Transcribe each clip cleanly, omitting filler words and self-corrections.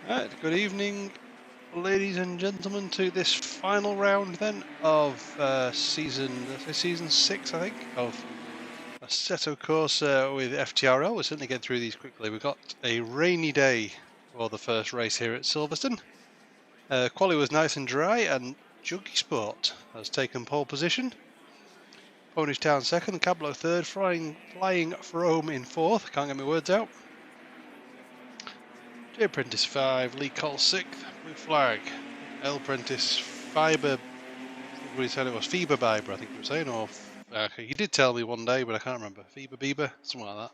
Good evening, ladies and gentlemen, to this final round then of season 6, I think, of Assetto Corsa with FTRL. We're certainly getting through these quickly. We've got a rainy day for the first race here at Silverstone. Quali was nice and dry, and Junkie Sport has taken pole position. Ponish Town second, Cablo third, Flying Frome in fourth. Can't get my words out. J Apprentice 5, Lee Cole 6th, Blue Flag, L Apprentice Fiber, what he said it was, Feber Biber, I think he was saying, or he did tell me one day, but I can't remember, Feber Bieber, something like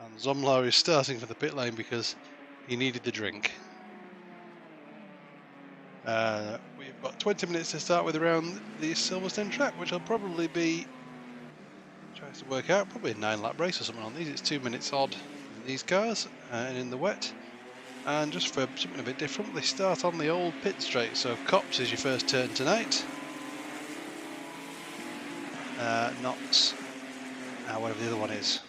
that. And Zomlar is starting for the pit lane because he needed the drink. We've got 20 minutes to start with around the Silverstone track, which will probably be, trying to work out, probably a 9-lap race or something on these. It's 2 minutes odd in these cars and in the wet. And just for something a bit different, they start on the old pit straight. So Cops is your first turn tonight. Not whatever the other one is,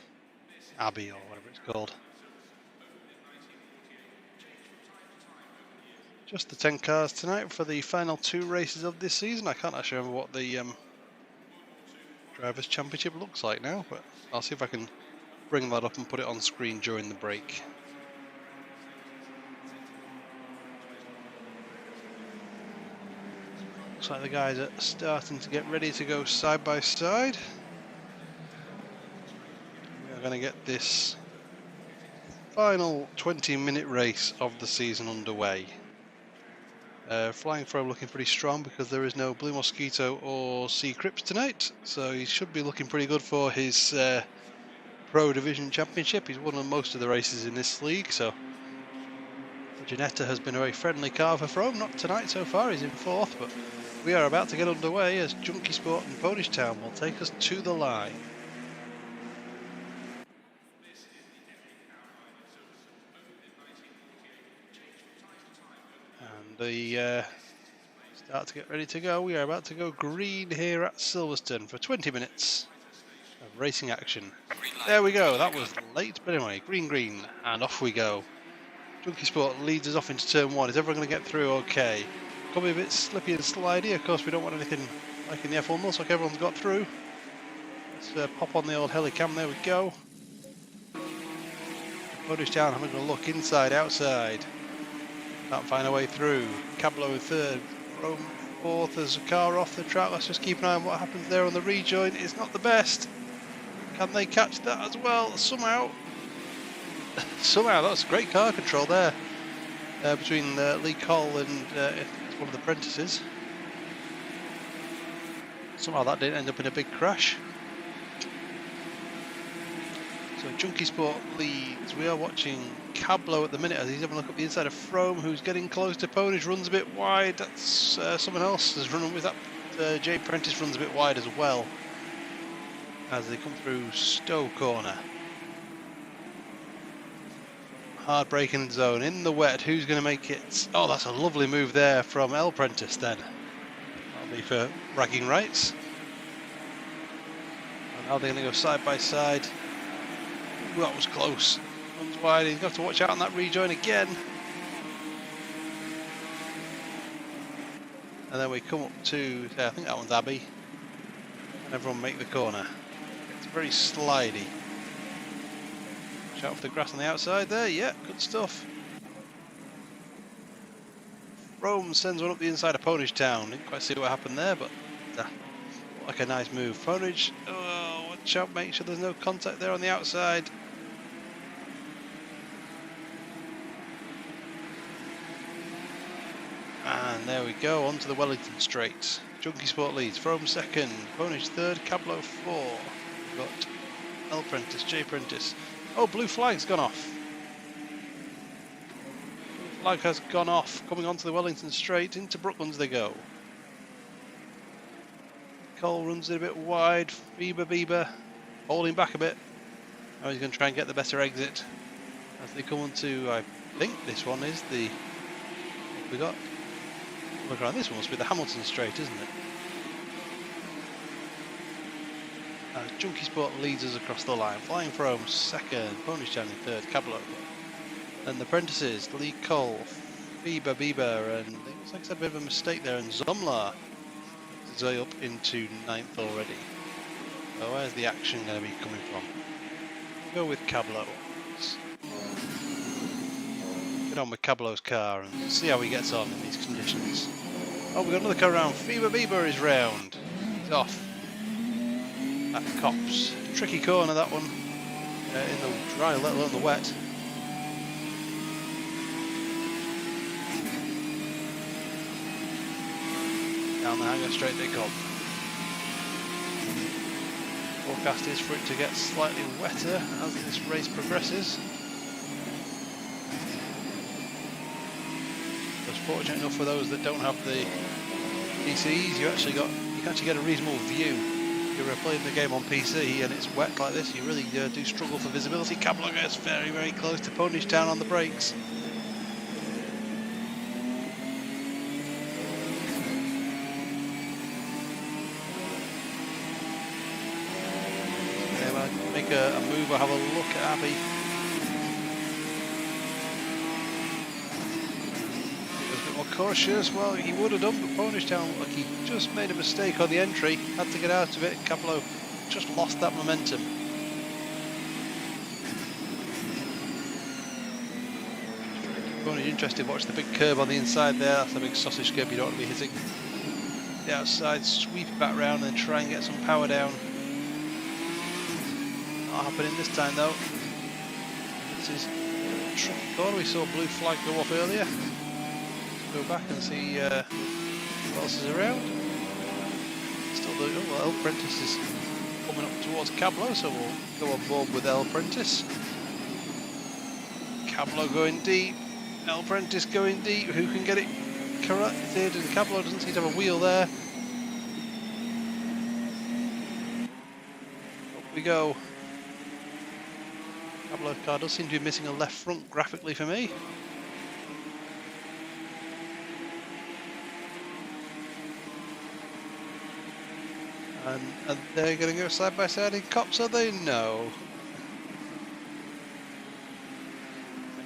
Abbey or whatever it's called. Just the 10 cars tonight for the final 2 races of this season. I can't actually remember what the Drivers' Championship looks like now, but I'll see if I can bring that up and put it on screen during the break. Looks like the guys are starting to get ready to go side by side. We are going to get this final 20-minute race of the season underway. Flying Frome looking pretty strong because there is no Blue Mosquito or Sea Crips tonight, so he should be looking pretty good for his Pro Division Championship. He's won most of the races in this league, so Ginetta has been a very friendly car for Frome. Not tonight so far, he's in 4th, but we are about to get underway as Junkie Sport and Ponish Town will take us to the line. And the start to get ready to go. We are about to go green here at Silverstone for 20 minutes of racing action. There we go, that was late, but anyway, green, and off we go. Junkie Sport leads us off into turn 1. Is everyone going to get through okay? Could be a bit slippy and slidey. Of course, we don't want anything like in the F1. Looks like everyone's got through. Let's pop on the old helicam. There we go. Ponish Town having a look inside, outside. Can't find a way through. Cablo in 3rd. Frome 4th. There's a car off the track. Let's just keep an eye on what happens there on the rejoin. It's not the best. Can they catch that as well? Somehow. Somehow, that's great car control there. Between Lee Cole and one of the apprentices. Somehow that didn't end up in a big crash. So Junkie Sport leads. We are watching Cablo at the minute as he's having a look at the inside of Frome, who's getting close to Ponish, runs a bit wide. That's someone else has run with that. J Apprentice runs a bit wide as well as they come through Stowe Corner. Hard braking zone in the wet. Who's going to make it? Oh, that's a lovely move there from L Apprentice then. That'll be for bragging rights. And now they're going to go side by side. Ooh, that was close. Runs wide. He's got to watch out on that rejoin again. And then we come up to, I think that one's Abbey. And everyone make the corner. It's very slidey. Out for the grass on the outside there, yeah, good stuff. Frome sends one up the inside of Ponish Town. Didn't quite see what happened there, but like a nice move. Ponish, oh, watch out, make sure there's no contact there on the outside. And there we go, onto the Wellington straight. Junkie Sport leads, Frome 2nd, Ponish 3rd, Cablo 4. We've got L Apprentice, J Apprentice. Oh, blue flag's gone off. Blue flag has gone off, coming onto the Wellington straight. Into Brooklands they go. Cole runs it a bit wide. Bieber holding back a bit. Now he's going to try and get the better exit as they come onto, I think this one is the, what we got? Look around, this one must be the Hamilton straight, isn't it? Junkie Sport leads us across the line. Flying Frome 2nd, Ponish Town in 3rd, Cablo. And the apprentices, Lee Cole, Bieber, and it looks like it's a bit of a mistake there, and Zomla is up into 9th already. So where's the action going to be coming from? We'll go with Cablo. Let's get on with Cablo's car and see how he gets on in these conditions. Oh, we've got another car round. Bieber is round. He's off. At Cops. Tricky corner, that one. In the dry, let alone the wet. Down the hanger straight they come. Forecast is for it to get slightly wetter as this race progresses. But fortunate enough for those that don't have the PCs, you can actually get a reasonable view. If you're playing the game on PC and it's wet like this, you really do struggle for visibility. Cablo gets very, very close to Ponish Town on the brakes. Make a move or have a look at Abbey. He was a bit more cautious. Well, he would have done, but Ponish Town looked like he just made a mistake on the entry. Had to get out of it. Cablo just lost that momentum. Ponish interested. Watch the big curb on the inside there. That's a big sausage curb you don't want to be hitting. The outside, sweep it back round and try and get some power down. Not happening this time though. This is a tricky corner. We saw blue flag go off earlier. Let's go back and see who else is around. Still doing it. Well, El Prentice is coming up towards Cablo, so we'll go on board with El Prentice. Cablo going deep. El Prentice going deep. Who can get it corrected? And Cablo doesn't seem to have a wheel there. Up we go. Cablo's car does seem to be missing a left front graphically for me. And they're going to go side by side in Cops, are they? No.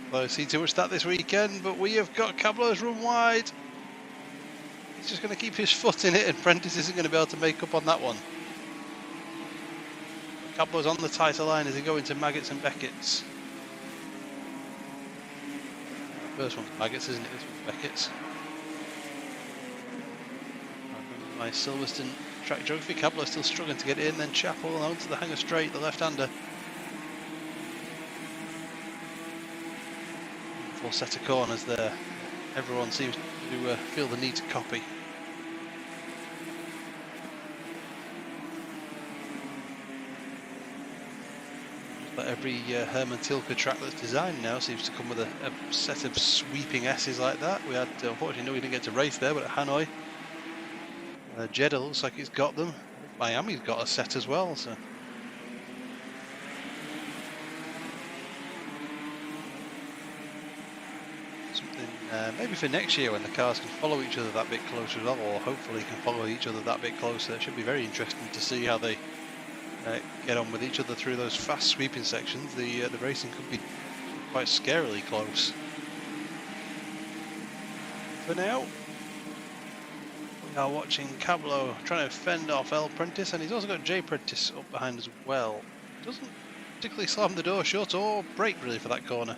Cablo see too much of that this weekend, but we have got Cablo's run wide. He's just going to keep his foot in it, and Prentice isn't going to be able to make up on that one. Cablo's on the tighter line as he go into Maggots and Beckett's. First one's Maggots, isn't it? This one's Beckett's. My Silverstone track geography. Cablo's still struggling to get in, then Chapel onto the hanger straight, the left-hander. Full set of corners there. Everyone seems to feel the need to copy. But every Herman Tilke track that's designed now seems to come with a set of sweeping S's like that. We had, unfortunately, we didn't get to race there, but at Hanoi, Jeddah looks like it's got them. Miami's got a set as well, so. Something maybe for next year when the cars can follow each other that bit closer as well, or hopefully can follow each other that bit closer. It should be very interesting to see how they get on with each other through those fast sweeping sections. The racing could be quite scarily close. For now, we are watching Cablo trying to fend off El Prentice, and he's also got J Prentice up behind as well. Doesn't particularly slam the door shut or brake really for that corner.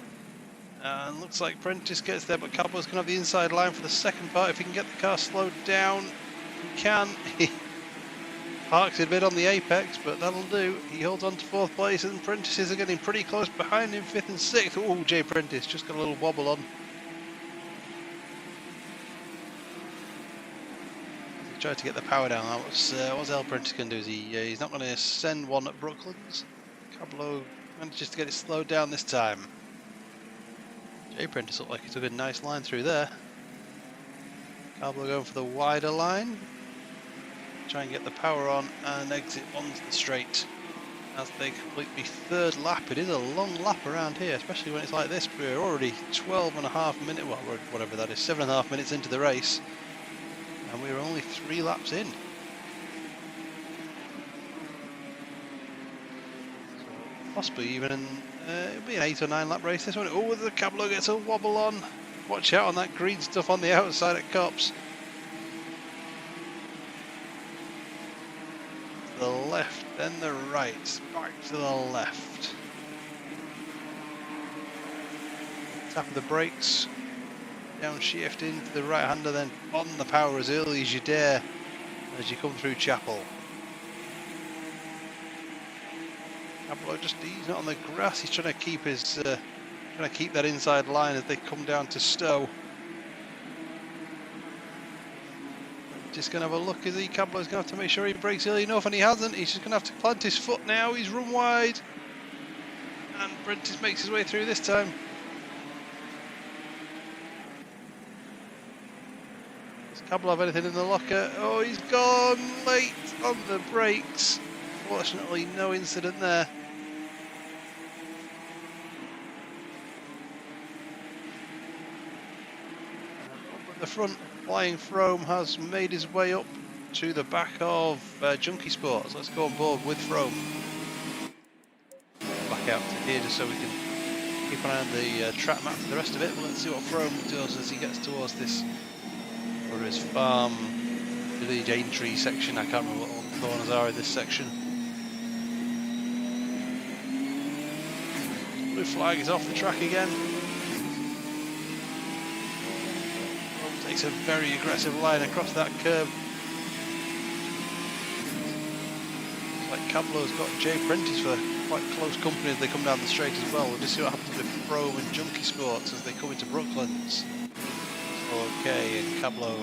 And looks like Prentice gets there, but Cablo's going to have the inside line for the second part. If he can get the car slowed down, he can. He parks it a bit on the apex, but that'll do. He holds on to 4th place, and Prentices are getting pretty close behind him, 5th and 6th. Oh, J Prentice just got a little wobble on. He tried to get the power down. That was what El Prentice can do. Is he's not going to send one at Brooklands. Cablo manages to get it slowed down this time. J Prentice looked like he took a nice line through there. Cablo going for the wider line. Try and get the power on and exit onto the straight as they complete the 3rd lap. It is a long lap around here, especially when it's like this. We're already 12.5 minutes, well, whatever that is, 7.5 minutes into the race, and we're only 3 laps in. So possibly even It'll be an 8 or 9 lap race this one. Oh, the Cablo gets a wobble on. Watch out on that green stuff on the outside at Cops. To the left, then the right, back to the left. Tap of the brakes, downshift into the right hander, then on the power as early as you dare as you come through Chapel. Cablo just easing it on the grass. He's trying to keep his that inside line as they come down to Stowe. Just going to have a look, is he? Cablo's going to have to make sure he brakes early enough, and he hasn't. He's just going to have to plant his foot now. He's run wide. And Prentice makes his way through this time. Does Cablo have anything in the locker? Oh, he's gone late on the brakes. Fortunately, no incident there. Up at the front, Flying Frome has made his way up to the back of Junkie Sports. Let's go on board with Frome. Back out to here just so we can keep an eye on the track map for the rest of it. But let's see what Frome does as he gets towards this, or his farm, village Aintree section. I can't remember what all the corners are in this section. Blue flag is off the track again. Takes a very aggressive line across that curb. Looks like Cablo's got Jay Prentice for quite close company as they come down the straight as well. We'll just see what happens with Frome and Junkie Sports as they come into Brooklands. Okay, and Cablo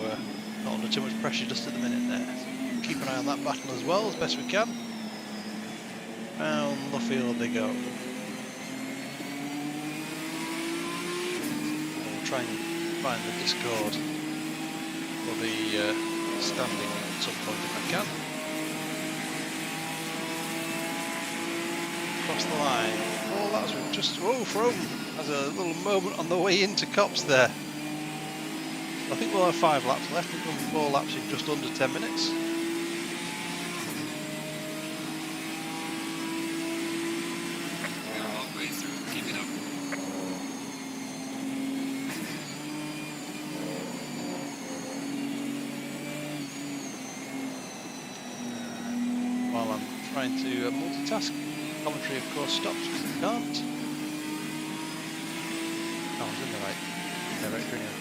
not under too much pressure just at the minute there. So keep an eye on that battle as well as best we can. Round the field they go. We'll try and find the Discord for the standing at some point if I can. Across the line. Oh, that was just. Oh, Frome has a little moment on the way into Cops there. I think we'll have 5 laps left. We've done 4 laps in just under 10 minutes. While I'm trying to multitask, commentary of course stops because it can't. Oh, I was in the right direction anyway.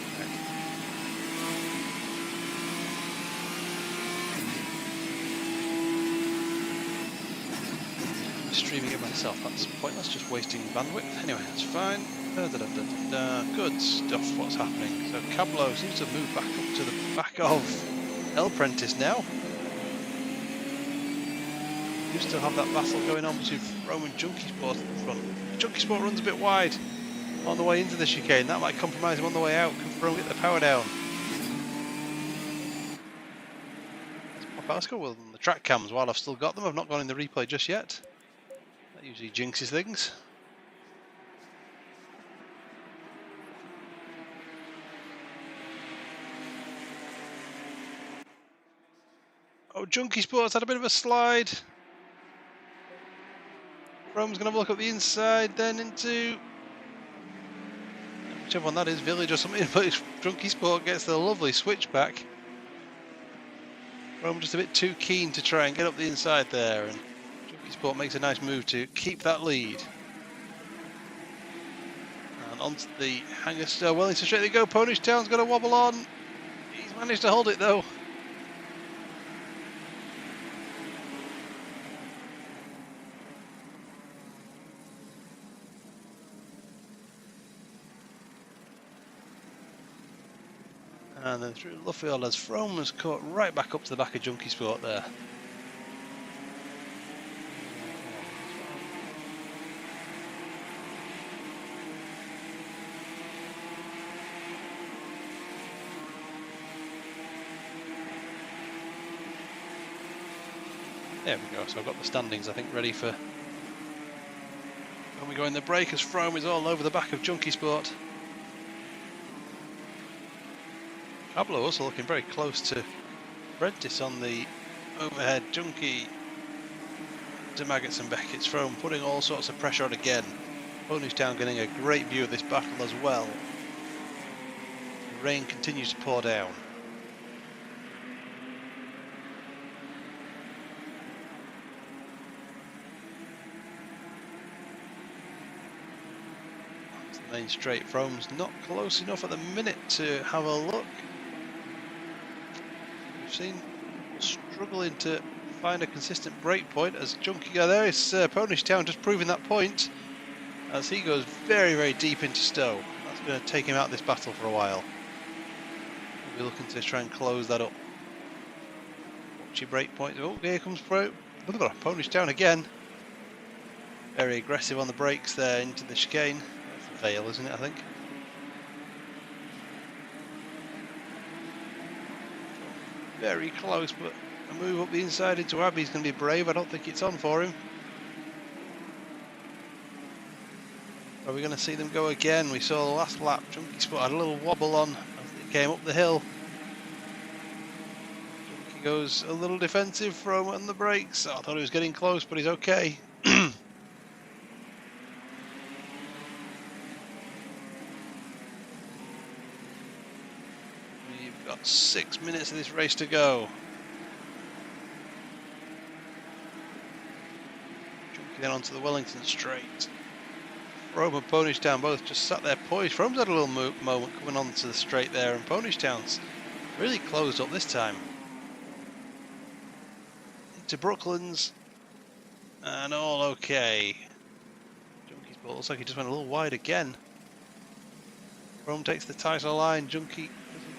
Streaming it myself, that's pointless, just wasting bandwidth. Anyway, that's fine. Good stuff, what's happening? So Cablo seems to move back up to the back of El Prentice now. You still have that battle going on between Frome and Junkie Sport at the front. Junkie Sport runs a bit wide on the way into the chicane. That might compromise him on the way out. Can Frome get the power down? Let's go with the track cams while I've still got them. I've not gone in the replay just yet. That usually jinxes things. Oh, Junkie Sports had a bit of a slide. Frome's going to look up the inside, then into whichever one that is, Village or something, but Junkie Sport gets the lovely switchback. Frome just a bit too keen to try and get up the inside there, and Junkie Sport makes a nice move to keep that lead. And onto the hanger still, Wellington straight they go, Ponish Town's got a wobble on. He's managed to hold it though. And then through Luffield as Frome was caught right back up to the back of Junkie Sport there. There we go, so I've got the standings I think ready for when we go in the break as Frome is all over the back of Junkie Sport. Cablo also looking very close to Prentice on the overhead. Junkie to Maggots and Beckett's Frome putting all sorts of pressure on again. Pony's Town getting a great view of this battle as well. The rain continues to pour down. That's the main straight. Frome's not close enough at the minute to have a look. We've seen struggling to find a consistent break point as Junkie. There is Ponish Town just proving that point as he goes very, very deep into Stowe. That's going to take him out of this battle for a while. We'll be looking to try and close that up. Watch your break point. Oh, here comes Ponish Town again. Very aggressive on the brakes there into the chicane. That's a fail, isn't it, I think? Very close, but a move up the inside into Abbey's going to be brave. I don't think it's on for him. Are we going to see them go again? We saw the last lap. Junkie Sport had a little wobble on as they came up the hill. Junkie goes a little defensive from on the brakes. I thought he was getting close, but he's okay. We've got 6 minutes of this race to go. Junkie then onto the Wellington straight. Frome and Ponish Town both just sat there poised. Frome's had a little moment coming onto the straight there, and Ponish Town's really closed up this time. Into Brooklands, and all okay. Junkie's ball looks like he just went a little wide again. Frome takes the title line. Junkie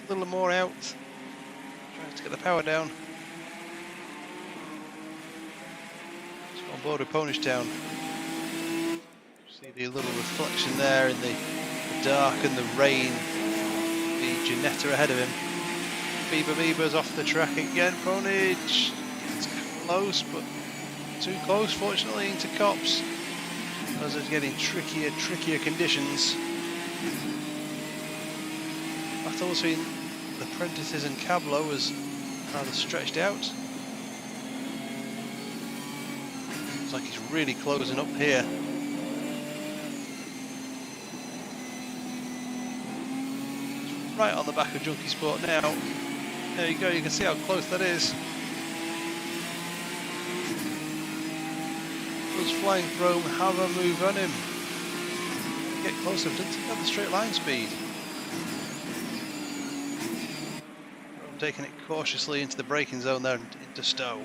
a little more out, tries to get the power down. Just on board with Ponish Town. See the little reflection there in the dark and the rain. The Ginetta ahead of him. Bieber's off the track again. Ponage. It's close, but too close, fortunately, into Copse. Those are getting trickier conditions. Battle between the Prentices and Cablo was rather stretched out. Looks like he's really closing up here. Right on the back of Junkie Sport now. There you go, you can see how close that is. Does Flying Frome have a move on him? Get closer, doesn't he have the straight line speed? Frome taking it cautiously into the braking zone there, into Stowe.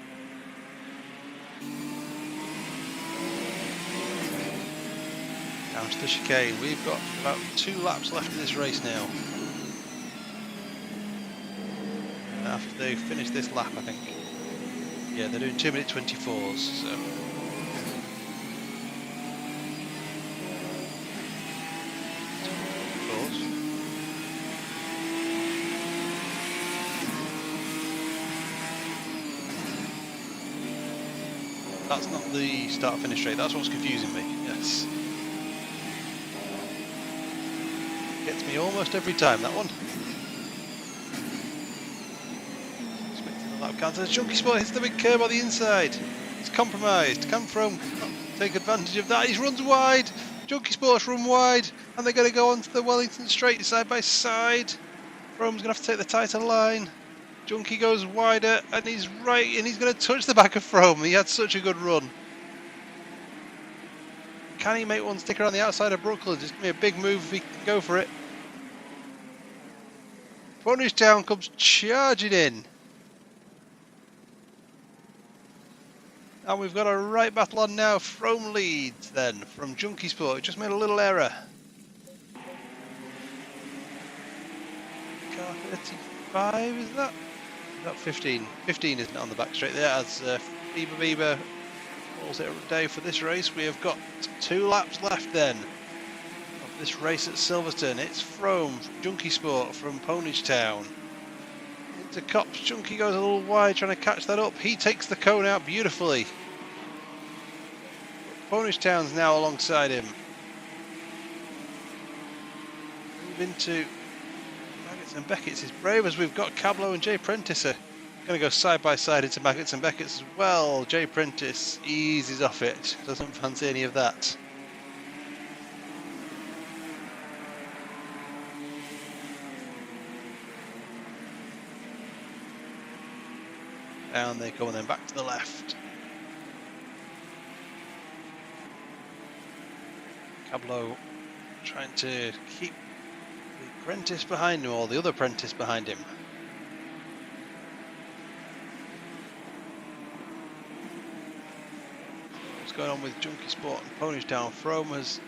Down to the chicane. We've got about 2 laps left in this race now. After they finish this lap, I think. Yeah, they're doing 2-minute 24s, so. That's not the start-finish straight, that's what's confusing me, yes. Gets me almost every time, that one. Counter. Junkie Sport hits the big curb on the inside. It's compromised. Can Frome take advantage of that? He runs wide. Junkie Sport's run wide, and they're going to go onto the Wellington straight side by side. Frome's going to have to take the tighter line. Junkie goes wider, and he's right, and he's going to touch the back of Frome. He had such a good run. Can he make one stick around the outside of Brooklands? It's going to be a big move if he can go for it. Ponish Town comes charging in. And we've got a right battle on now. Frome leads then from Junkie Sport. Just made a little error. Car 35 is that? About 15. 15 isn't it on the back straight there as Bieber calls it a day for this race. We have got 2 laps left then of this race at Silverstone. It's Frome from Junkie Sport from Ponish Town. Into Copse. Junkie goes a little wide trying to catch that up. He takes the cone out beautifully. Ponish Town's now alongside him. Move into Maggots and Beckett's is brave as we've got Cablo and Jay Prentice are going to go side by side into Maggots and Beckett's as well. Jay Prentice eases off it. Doesn't fancy any of that. Down they come and then back to the left. Cablo trying to keep the apprentice behind him, or the other apprentice behind him. What's going on with Junkie Sport and Ponies Town? Frome has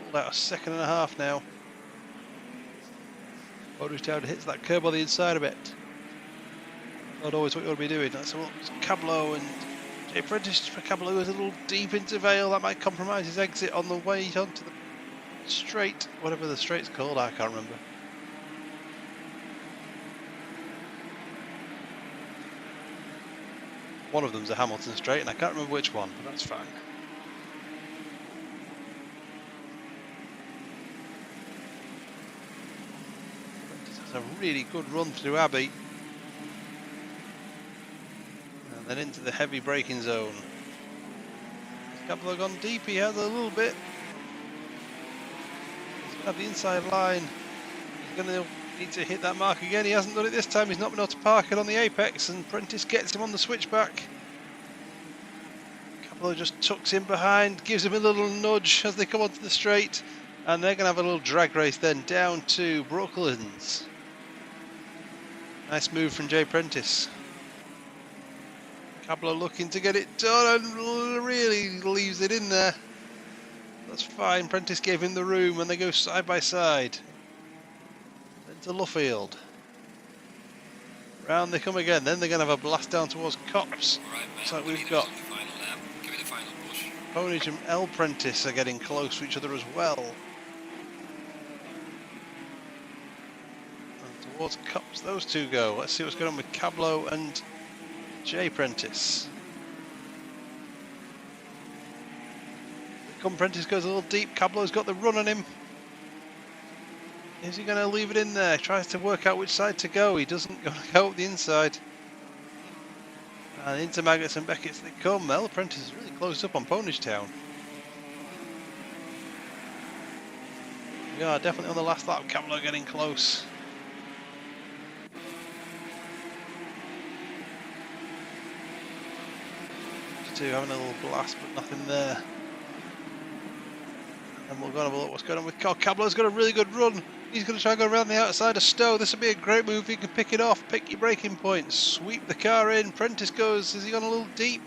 pulled out a second and a half now. Ponies Town hits that curb on the inside a bit. Not always what you want to be doing. That's what Cablo and Jay Prentice for Cablo is a little deep into Vale. That might compromise his exit on the way onto the straight, whatever the straight's called, I can't remember. One of them's a Hamilton straight, and I can't remember which one, but that's fine. Prentice has a really good run through Abbey. And then into the heavy braking zone. Has Cablo gone deep? He has a little bit. He's going to have the inside line. He's going to need to hit that mark again. He hasn't done it this time. He's not been able to park it on the apex, and Prentice gets him on the switchback. Cablo just tucks in behind, gives him a little nudge as they come onto the straight, and they're going to have a little drag race then down to Brooklands. Nice move from Jay Prentice. Cablo looking to get it done and really leaves it in there. That's fine. Prentice gave him the room and they go side by side. Into Luffield. Round they come again. Then they're going to have a blast down towards Cops. Right, so we've got Ponage and L Prentice are getting close to each other as well. And towards Cops those two go. Let's see what's going on with Cablo and Jay Prentice. Come Prentice goes a little deep. Cablo's got the run on him. Is he going to leave it in there? Tries to work out which side to go. He doesn't go up the inside. And into Maggots and Beckett's they come. L Prentice is really close up on Ponage Town. We are definitely on the last lap. Cablo getting close. Having a little blast, but nothing there. And we'll go and have a look what's going on with Cablo's got a really good run. He's going to try and go around the outside of Stowe. This would be a great move if you can pick it off, pick your braking point, sweep the car in. Prentice goes, has he gone a little deep?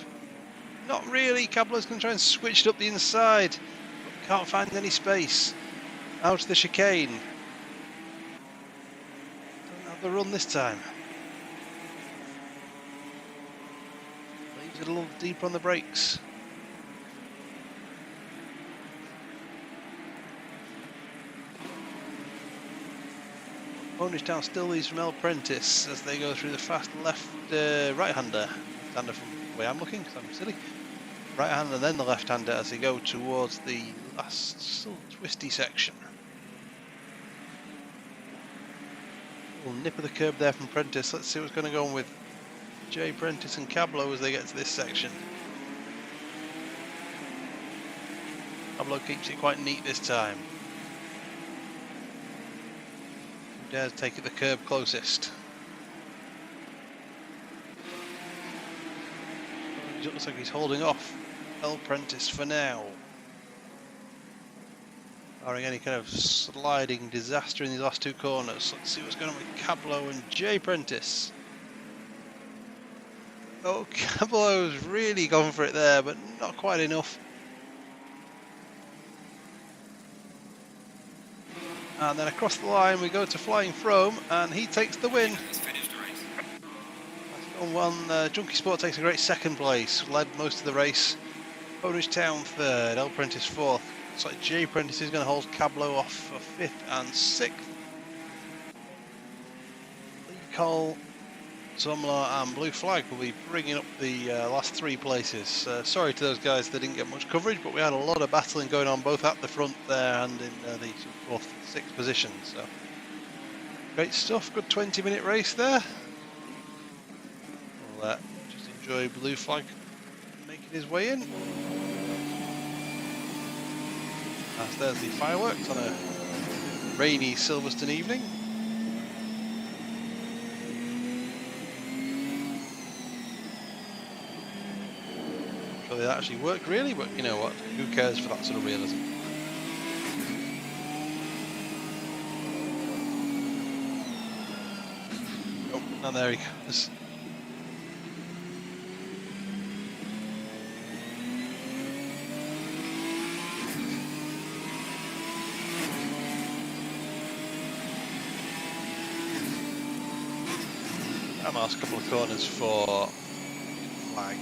Not really. Cablo's going to try and switch it up the inside, but can't find any space. Out of the chicane. Don't have the run this time. A little deeper on the brakes. Ponage Town still leads from L Prentice as they go through the fast left right-hander. Left-hander from the way I'm looking, because I'm silly. Right-hander, then the left-hander as they go towards the last still twisty section. A little nip of the curb there from Prentice. Let's see what's going to go on with Jay Prentice and Cablo as they get to this section. Cablo keeps it quite neat this time. Who dares take it the curb closest? It looks like he's holding off L Prentice for now. Barring any kind of sliding disaster in these last two corners. Let's see what's going on with Cablo and Jay Prentice. Oh, Cablo's really gone for it there, but not quite enough. And then across the line we go to Flying Frome, and he takes the win. On one, Junkie Sport takes a great second place, led most of the race. Ponage Town third, L Prentice fourth. Looks like Jay Prentice is going to hold Cablo off for fifth and sixth. Lee Cole, Zomla and Blue Flag will be bringing up the last three places. Sorry to those guys that didn't get much coverage, but we had a lot of battling going on both at the front there and in the fourth, sixth positions. So great stuff, good 20-minute race there. We'll just enjoy Blue Flag making his way in. As there's the fireworks on a rainy Silverstone evening. whether they actually work really, but you know what, who cares for that sort of realism. Oh, and there he goes. And last couple of corners for flag.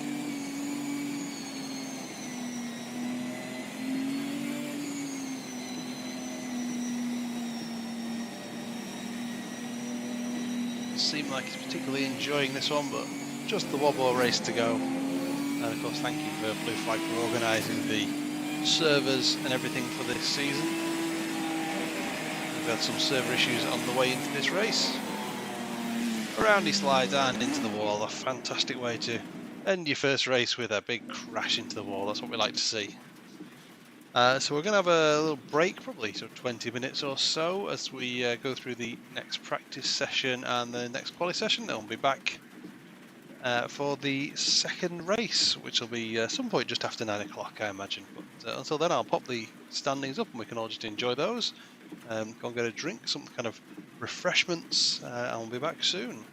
Seem like he's particularly enjoying this one, but just the one more race to go. And of course, thank you for Blue Flag for organising the servers and everything for this season. We've had some server issues on the way into this race. Around he slides and into the wall. A fantastic way to end your first race with a big crash into the wall. That's what we like to see. So we're going to have a little break, probably sort of 20 minutes or so, as we go through the next practice session and the next quali session. Then we'll be back for the second race, which will be some point just after 9 o'clock, I imagine. But until then, I'll pop the standings up and we can all just enjoy those. Go and get a drink, some kind of refreshments, and we'll be back soon.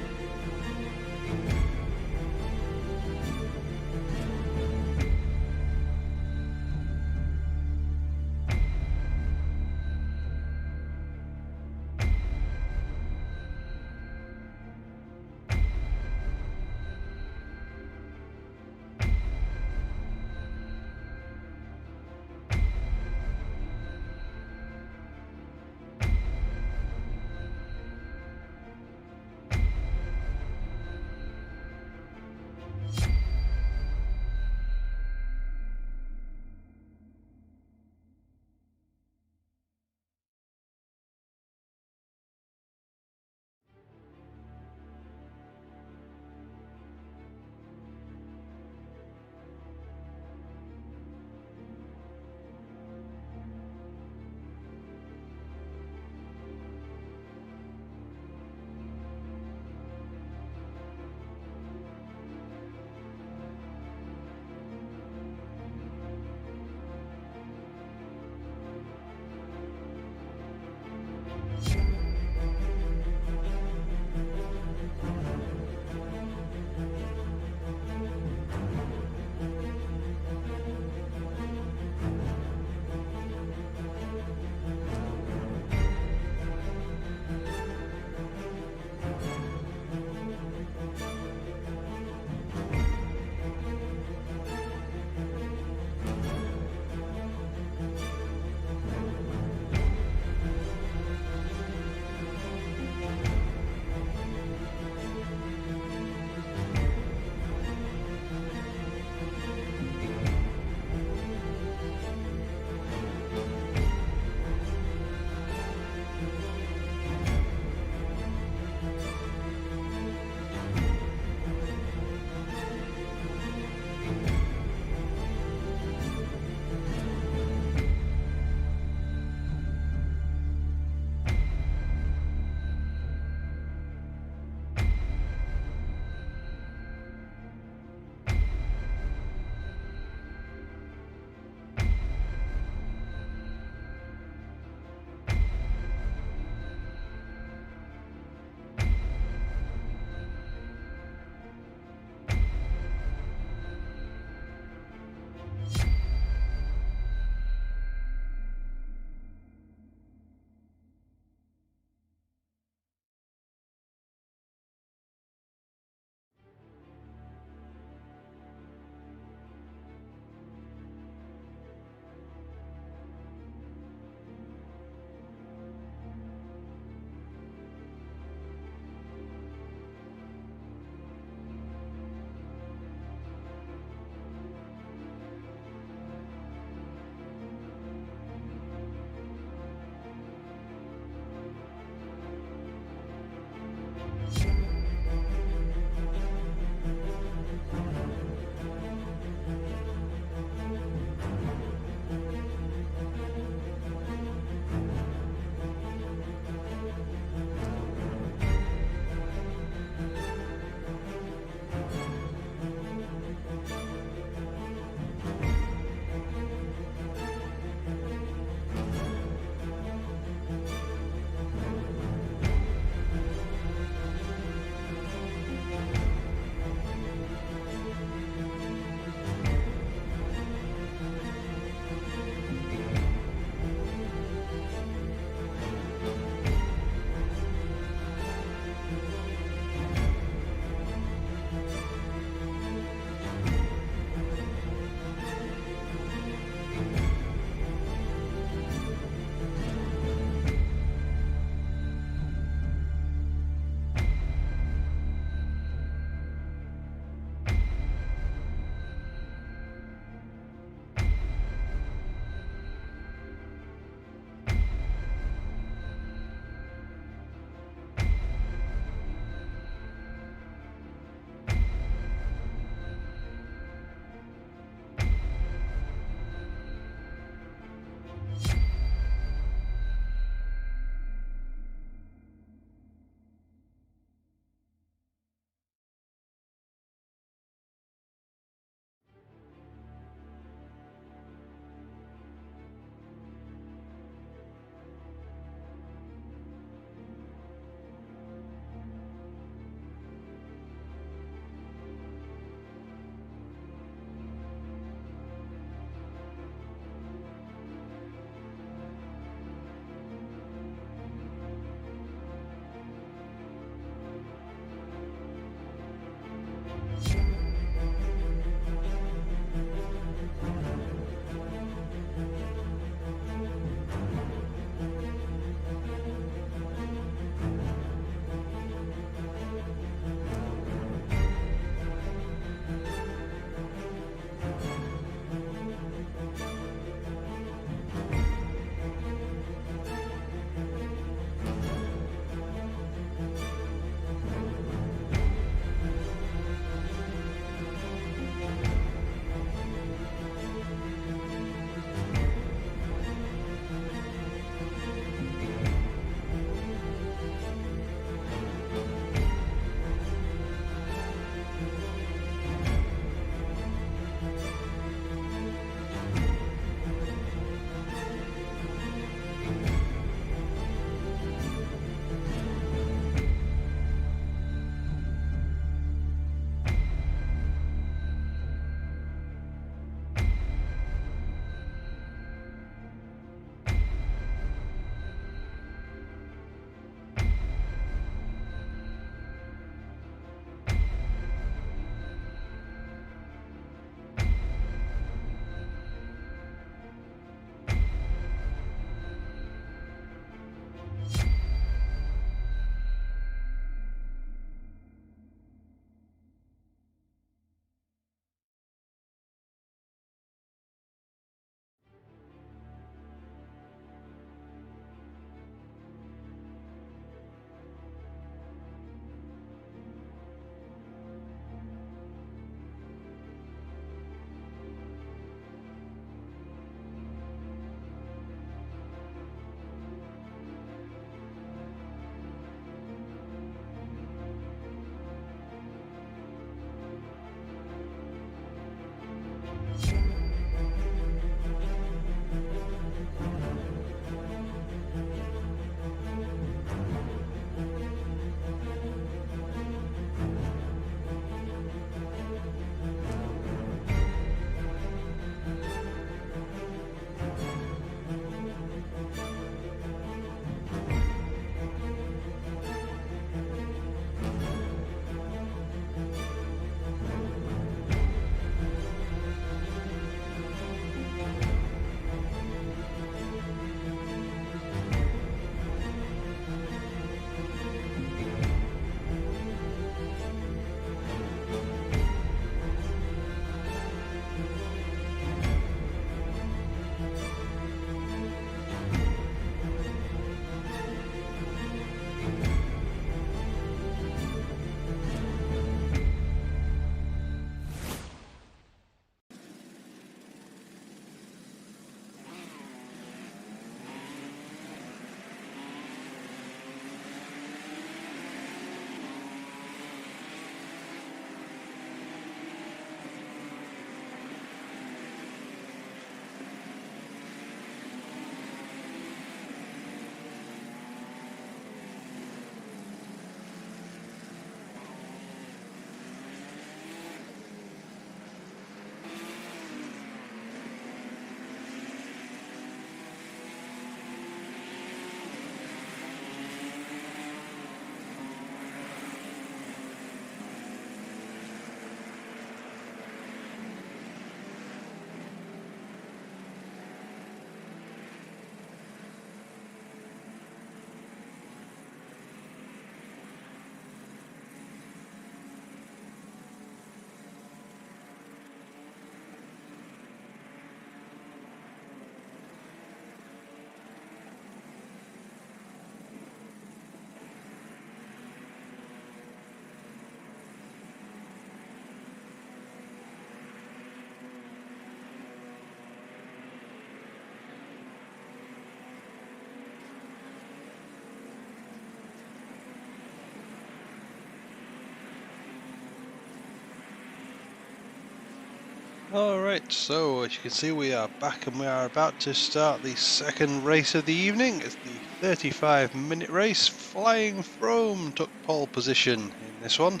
Alright, so as you can see we are back and we are about to start the second race of the evening. It's the 35-minute race. Flying Frome took pole position in this one,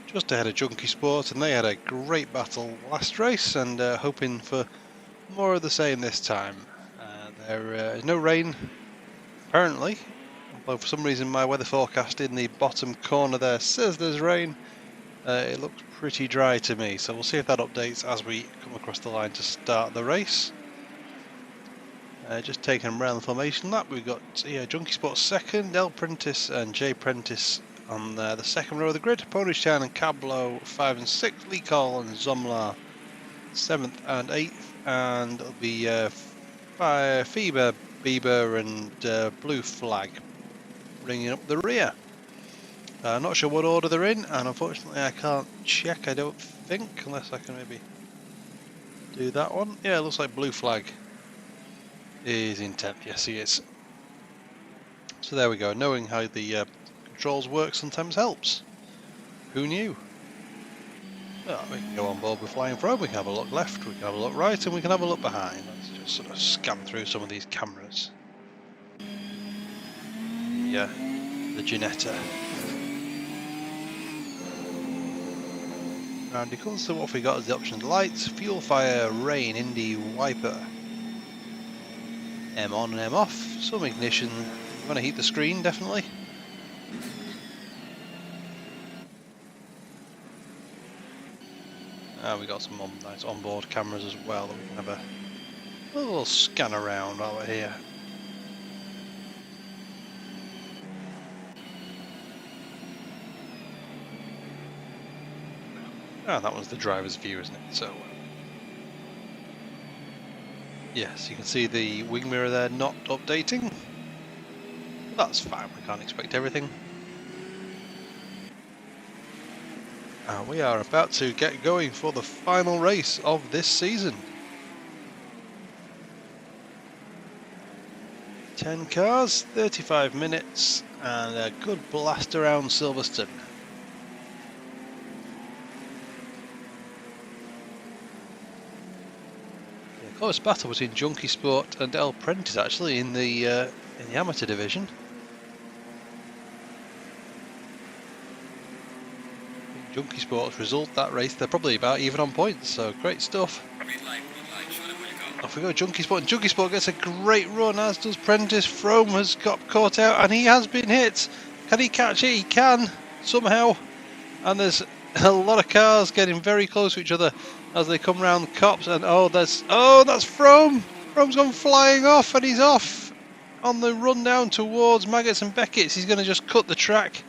just ahead of Junkie Sport, and they had a great battle last race and hoping for more of the same this time. There is no rain apparently, although for some reason my weather forecast in the bottom corner there says there's rain. It looks pretty dry to me, so we'll see if that updates as we come across the line to start the race. Just taking them around the formation lap, we've got Junkie Sport second, L Prentice and J Prentice on the second row of the grid, Polish Town and Cablo 5 and 6, Lee Cole and Zomlar 7th and 8th, and it'll be Feber, Bieber and Blue Flag bringing up the rear. Not sure what order they're in, and unfortunately I can't check, I don't think, unless I can maybe do that one. Yeah, it looks like Blue Flag is in 10th, yes he is. So there we go, knowing how the controls work sometimes helps. Who knew? Well, we can go on board with Flying Frome, we can have a look left, we can have a look right, and we can have a look behind. Let's just sort of scan through some of these cameras. Yeah, the Ginetta. And it comes to what we got as the options: lights, fuel, fire, rain, Indy, wiper, M on and M off, some ignition. You want to heat the screen, definitely. We got some nice onboard cameras as well that we can have a little scan around while we're here. That was the driver's view, isn't it? So, yes, you can see the wing mirror there not updating. That's fine, we can't expect everything. We are about to get going for the final race of this season. 10 cars, 35 minutes, and a good blast around Silverstone. Close battle between Junkie Sport and L Prentice actually in the amateur division. Junkie Sport's result that race, they're probably about even on points, so great stuff. Off we go, Junkie Sport. And Junkie Sport gets a great run, as does Prentice. Frome has got caught out and he has been hit. Can he catch it? He can, somehow. And there's a lot of cars getting very close to each other as they come round the cops, and that's Frome! Frome's gone flying off, and he's off on the run down towards Maggots and Beckett's. He's going to just cut the track.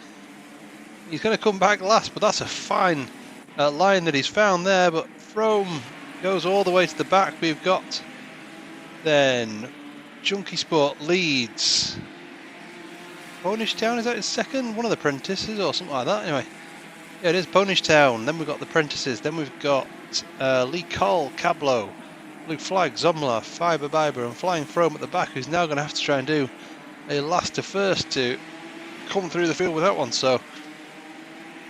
He's going to come back last, but that's a fine line that he's found there, but Frome goes all the way to the back. We've got then Junkie Sport leads. Ponish Town, is that his second? One of the apprentices or something like that, anyway. Yeah, it is Ponish Town. Then we've got the apprentices. Then we've got Lee Cole, Cablo, Blue Flag, Zomla, Fiber Biber, and Flying Frome at the back, who's now going to have to try and do a last to first to come through the field with that one. So,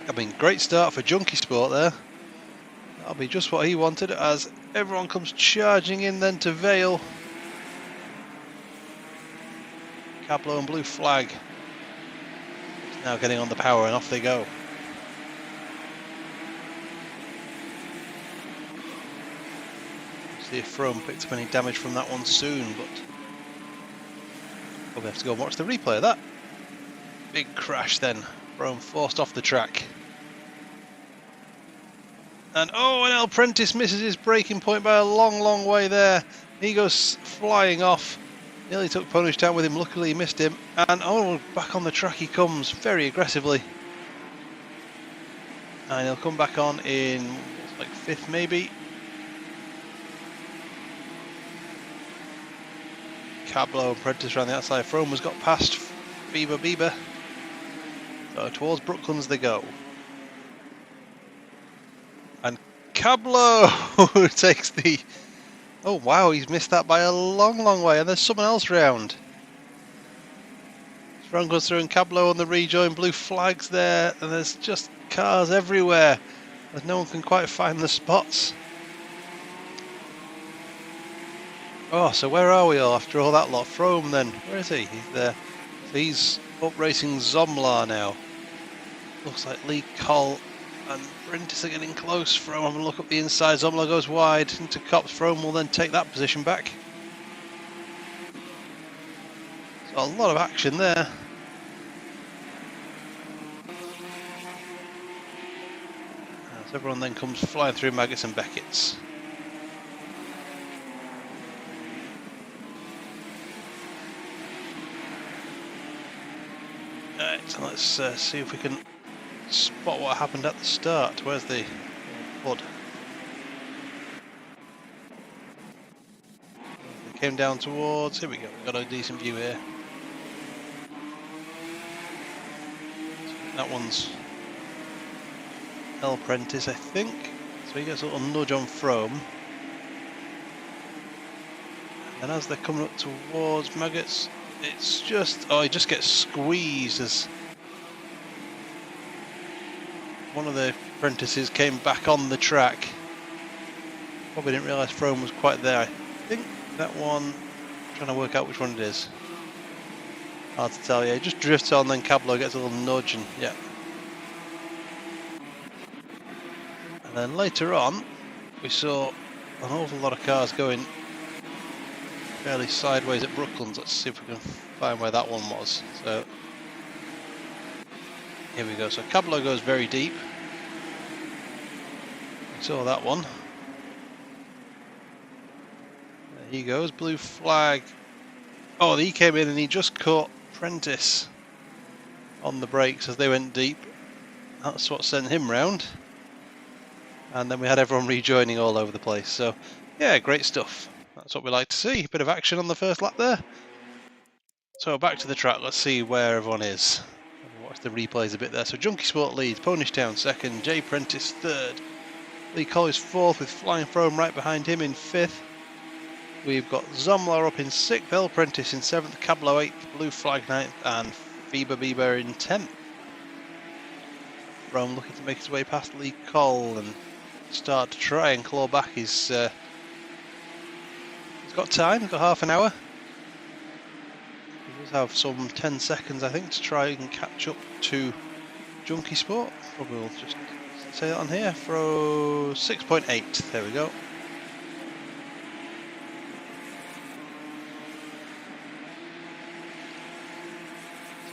I mean, great start for Junkie Sport there. That'll be just what he wanted, as everyone comes charging in then to Vale. Cablo and Blue Flag now getting on the power, and off they go. See if Frome picked up any damage from that one soon, but probably have to go and watch the replay of that. Big crash then. Frome forced off the track. And an L Prentice misses his braking point by a long way there. He goes flying off. Nearly took Ponish Town with him, luckily he missed him. And back on the track he comes, very aggressively. And he'll come back on in, like 5th maybe. Cablo and Prentice around the outside. Frome has got past Bieber. So towards Brooklands they go. And Cablo takes the... Oh wow, he's missed that by a long way, and there's someone else round. Frome goes through and Cablo on the rejoin, Blue Flags there, and there's just cars everywhere. As no one can quite find the spots. Oh, so where are we all after all that lot? Frome then, where is he? He's there. So he's up racing Zomlar now. Looks like Lee Cole and Prentice are getting close. Frome having a look up the inside. Zomlar goes wide into Copse. Frome will then take that position back. So a lot of action there. As everyone then comes flying through Maggots and Beckett's. Right, so let's see if we can spot what happened at the start. Where's the hood? They came down towards. Here we go. We've got a decent view here. That one's El Prentice, I think. So he gets a little nudge on Frome. And as they're coming up towards Maggots, it's just, oh, he just gets squeezed as one of the apprentices came back on the track. Probably didn't realise Frome was quite there. I think that one, I'm trying to work out which one it is. Hard to tell, yeah. He just drifts on, then Cablo gets a little nudge, and yeah. And then later on, we saw an awful lot of cars going fairly sideways at Brooklands. Let's see if we can find where that one was. So here we go. So Cablo goes very deep. We saw that one. There he goes, blue flag. Oh, he came in and he just caught Prentice on the brakes as they went deep. That's what sent him round. And then we had everyone rejoining all over the place. So yeah, great stuff. That's what we like to see. A bit of action on the first lap there. So back to the track. Let's see where everyone is. Watch the replays a bit there. So Junkie Sport leads, Ponish Town second, Jay Prentice third, Lee Collins fourth with Flying Frome right behind him in fifth. We've got Zomlar up in sixth, El Prentice in seventh, Cablo eighth, Blue Flag ninth, and Feber Bieber in 10th. Frome looking to make his way past Lee Cole and start to try and claw back. He's got time, he's got half an hour. He does have some 10 seconds, I think, to try and catch up to Junkie Sport. Probably will just say that on here for 6.8. There we go.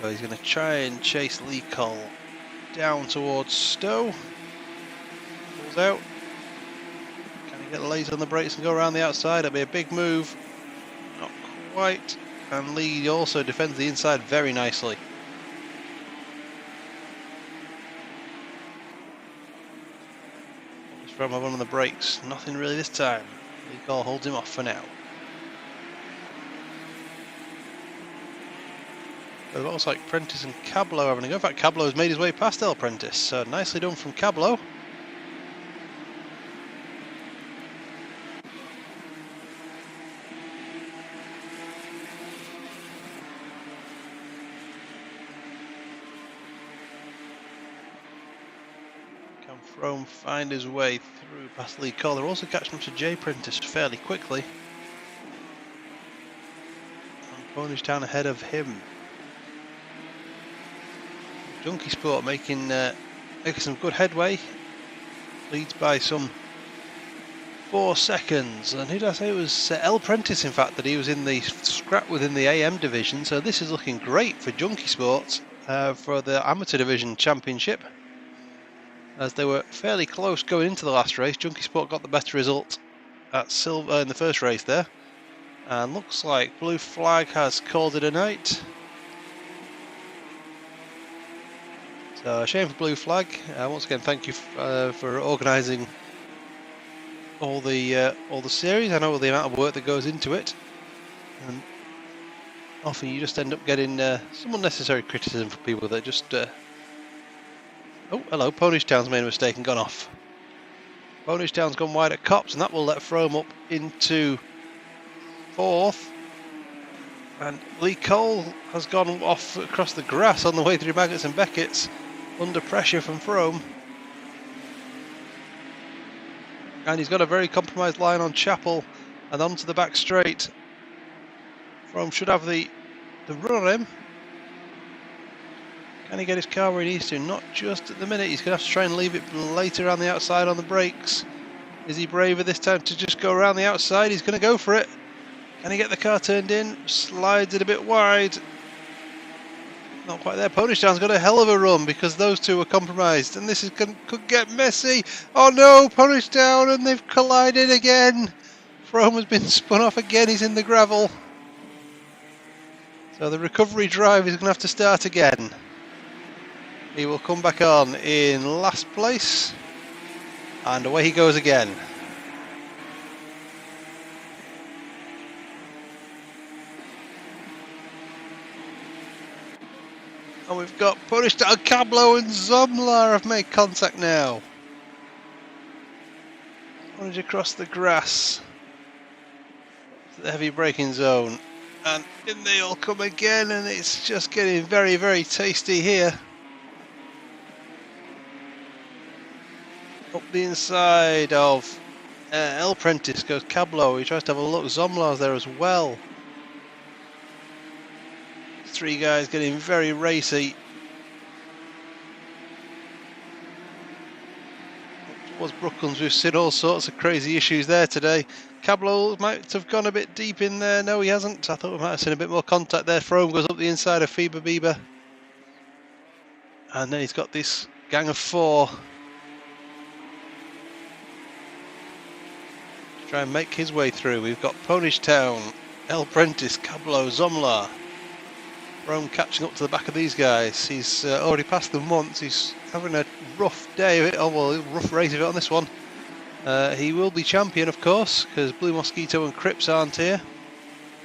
So he's going to try and chase Lee Cole down towards Stowe. Pulls out. Can he get lazy on the brakes and go around the outside? It'll be a big move. Not quite. And Lee also defends the inside very nicely. Just from one on the brakes. Nothing really this time. Lee Cole holds him off for now. It looks like Prentice and Cablo having a go. In fact, Cablo has made his way past El Prentice, so nicely done from Cablo. Can Frome find his way through past Lee Cole? They're also catching up to Jay Prentice fairly quickly. And Ponish Town ahead of him. Junkie Sport making some good headway. Leads by some 4 seconds. And who did I say? It was El Prentice, in fact, that he was in the scrap within the AM division. So this is looking great for Junkie Sport for the Amateur Division Championship. As they were fairly close going into the last race. Junkie Sport got the better result at Silver in the first race there. And looks like Blue Flag has called it a night. So shame for Blue Flag. Once again, thank you for organising all the series. I know the amount of work that goes into it, and often you just end up getting some unnecessary criticism from people that just. Oh, hello! Ponish Town's made a mistake and gone off. Ponish Town's gone wide at Copse, and that will let Frome up into 4th. And Lee Cole has gone off across the grass on the way through Maggots and Beckett's. Under pressure from Frome. And he's got a very compromised line on Chapel And onto the back straight. Frome should have the run on him. Can he get his car where he needs to? Not just at the minute. He's going to have to try and leave it later around the outside on the brakes. Is he braver this time to just go around the outside? He's going to go for it. Can he get the car turned in? Slides it a bit wide. Not quite there. Ponishtown's got a hell of a run because those two are compromised. And this could get messy. Oh no, Ponishtown, and they've collided again. Frome has been spun off again. He's in the gravel. So the recovery drive is going to have to start again. He will come back on in last place. And away he goes again. And we've got Ponishtown, Cablo and Zomlar have made contact now. Runs across the grass to the heavy braking zone. And in they all come again, and it's just getting very, very tasty here. Up the inside of El Prentice goes Cablo. He tries to have a look. Zomlar's there as well. Three guys getting very racy. Was Brooklands, we've seen all sorts of crazy issues there today. Cablo might have gone a bit deep in there. No, he hasn't. I thought we might have seen a bit more contact there. Frome goes up the inside of Fiba Bieber. And then he's got this gang of four. Try and make his way through. We've got Ponishtown, El Prentice, Cablo, Zomlar. Frome catching up to the back of these guys. He's already passed them once. He's having a rough day of it. Oh well, rough race of it on this one. He will be champion, of course, because Blue Mosquito and Crips aren't here.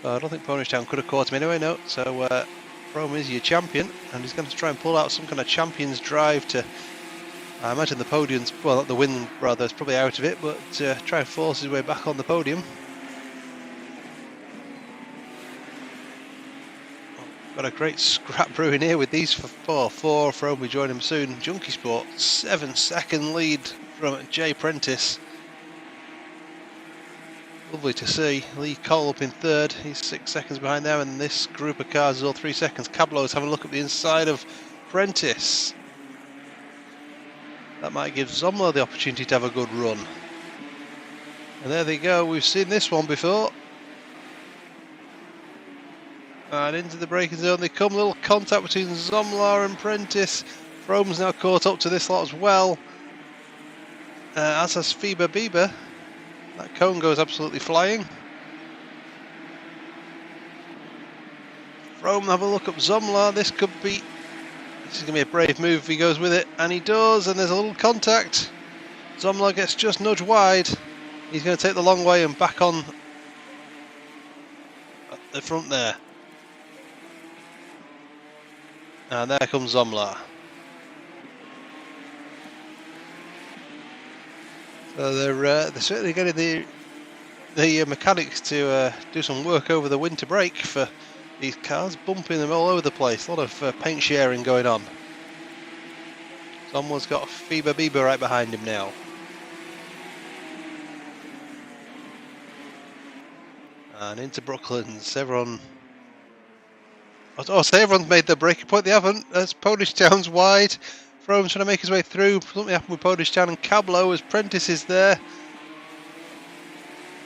I don't think Ponishtown could have caught him anyway. No. So Frome is your champion, and he's going to try and pull out some kind of champion's drive to. I imagine the podium's, well, not the win rather, is probably out of it, but try and force his way back on the podium. Got a great scrap brewing here with these four. Frome will join him soon. Junkie Sport, 7-second lead from Jay Prentice. Lovely to see. Lee Cole up in third. He's 6 seconds behind there, and this group of cars is all 3 seconds. Cablo is having a look at the inside of Prentice. That might give Zomlar the opportunity to have a good run. And there they go. We've seen this one before. And into the braking zone they come. A little contact between Zomlar and Prentice. Frome's now caught up to this lot as well. As has Fiba Bieber. That cone goes absolutely flying. Frome have a look up Zomlar. This is going to be a brave move if he goes with it. And he does, and there's a little contact. Zomlar gets just nudged wide. He's going to take the long way and back on at the front there. And there comes Zomlar. So they're certainly getting the mechanics to do some work over the winter break for these cars, bumping them all over the place. A lot of paint sharing going on. Someone's got Fiba Bieber right behind him now. And into Brooklands, everyone. Oh, so everyone's made their breaking point. They haven't. As Ponishtown's wide. Frome's trying to make his way through. Something happened with Ponishtown and Cablo as Prentice is there.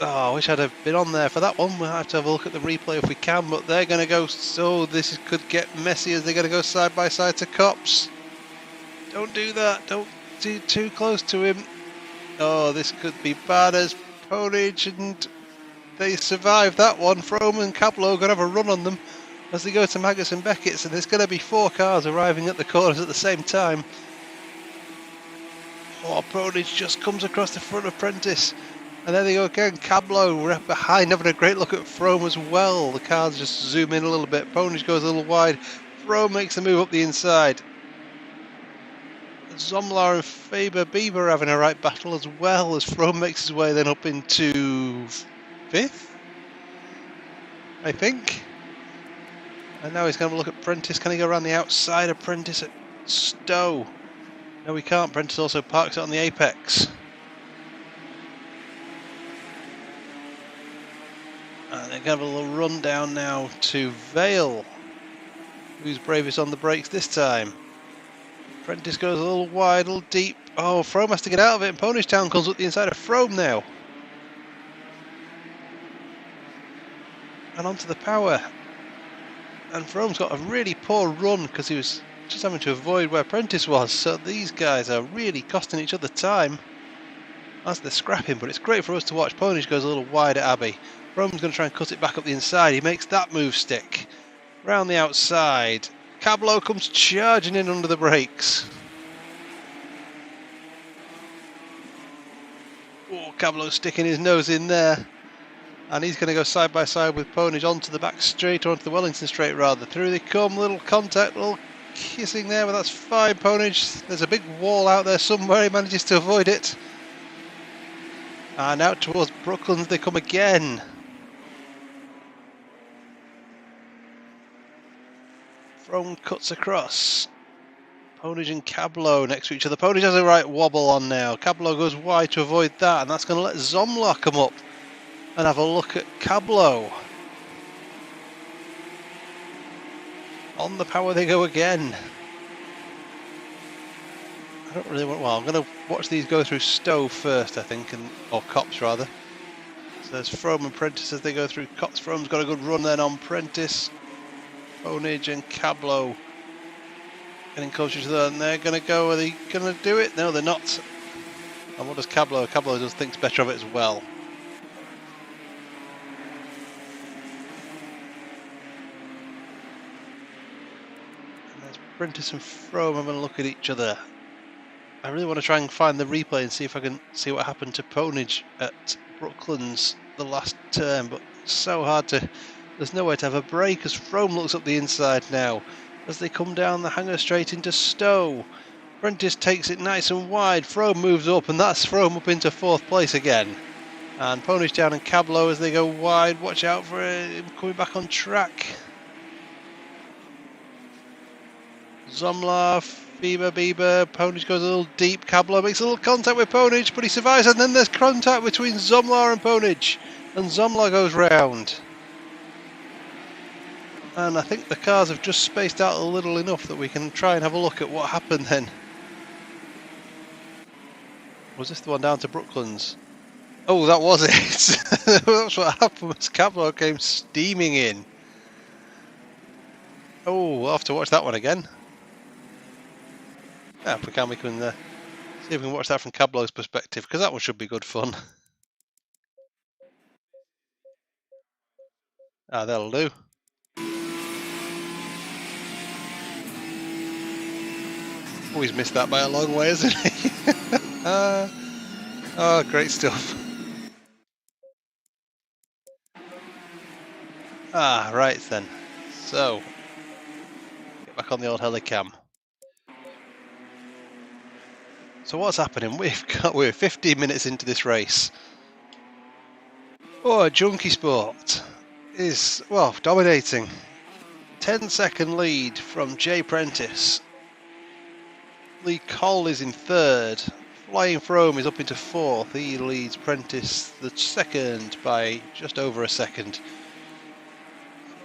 Oh, I wish I'd have been on there for that one. We'll have to have a look at the replay if we can. But they're going to go. So this could get messy as they're going to go side by side to Cops. Don't do that. Don't do too close to him. Oh, this could be bad as Ponage, and they survive that one. Frome and Cablo are going to have a run on them as they go to Maggotts and Beckett's, and there's going to be 4 cars arriving at the corners at the same time. Oh, Ponage just comes across the front of Prentice. And there they go again. Cablo right behind, having a great look at Frome as well. The cars just zoom in a little bit. Ponage goes a little wide. Frome makes the move up the inside. Zomlar and Fiba Bieber are having a right battle as well as Frome makes his way then up into 5th, I think. And now he's going to look at Prentice. Can he go around the outside of Prentice at Stowe? No, he can't. Prentice also parks it on the apex. And they're going to have a little run down now to Vale. Who's bravest on the brakes this time? Prentice goes a little wide, a little deep. Oh, Frome has to get out of it, and Ponish Town comes up the inside of Frome now. And onto the power. And Frome's got a really poor run because he was just having to avoid where Prentice was. So these guys are really costing each other time as they're scrapping, but it's great for us to watch. Ponish goes a little wide at Abbey. Frome's going to try and cut it back up the inside. He makes that move stick. Round the outside. Cablo comes charging in under the brakes. Oh, Cablo's sticking his nose in there. And he's going to go side by side with Ponish onto the back straight, or onto the Wellington straight rather. Through they come, little contact, little kissing there, but that's fine. Ponish, there's a big wall out there somewhere, he manages to avoid it. And out towards Brooklands they come again. Frome cuts across. Ponish and Cablo next to each other. Ponish has a right wobble on now. Cablo goes wide to avoid that, and that's going to let Zomlar come up and have a look at Cablo. On the power they go again. I don't really want... Well, I'm going to watch these go through Stowe first, I think, or Copse rather. So there's Frome and Prentice as they go through Copse. Frome's got a good run then on Prentice. Ponish and Cablo getting closer to them. And they're going to go... Are they going to do it? No, they're not. And what does Cablo? Cablo just thinks better of it as well. Prentice and Frome having a look at each other. I really want to try and find the replay and see if I can see what happened to Ponish at Brooklands the last turn, but it's so hard to... There's nowhere to have a break as Frome looks up the inside now. As they come down the hanger straight into Stowe. Prentice takes it nice and wide. Frome moves up, and that's Frome up into 4th place again. And Ponish Town and Cablo as they go wide. Watch out for him coming back on track. Zomlar, Bieber, Ponish goes a little deep. Cablo makes a little contact with Ponish, but he survives, and then there's contact between Zomlar and Ponish, and Zomlar goes round. And I think the cars have just spaced out a little enough that we can try and have a look at what happened then. Was this the one down to Brooklands? Oh, that was it. That's what happened as Cablo came steaming in. Oh, we'll have to watch that one again. Yeah, if we can, see if we can watch that from Cablo's perspective, because that one should be good fun. Ah, that'll do. Oh, he's missed that by a long way, hasn't he? Oh, great stuff. Ah, right then. So, get back on the old helicam. So what's happening? We're 15 minutes into this race. Oh, Junkie Sport is, well, dominating. 10-second lead from Jay Prentice. Lee Cole is in 3rd. Flying Frome is up into 4th. He leads Prentice the 2nd by just over a second.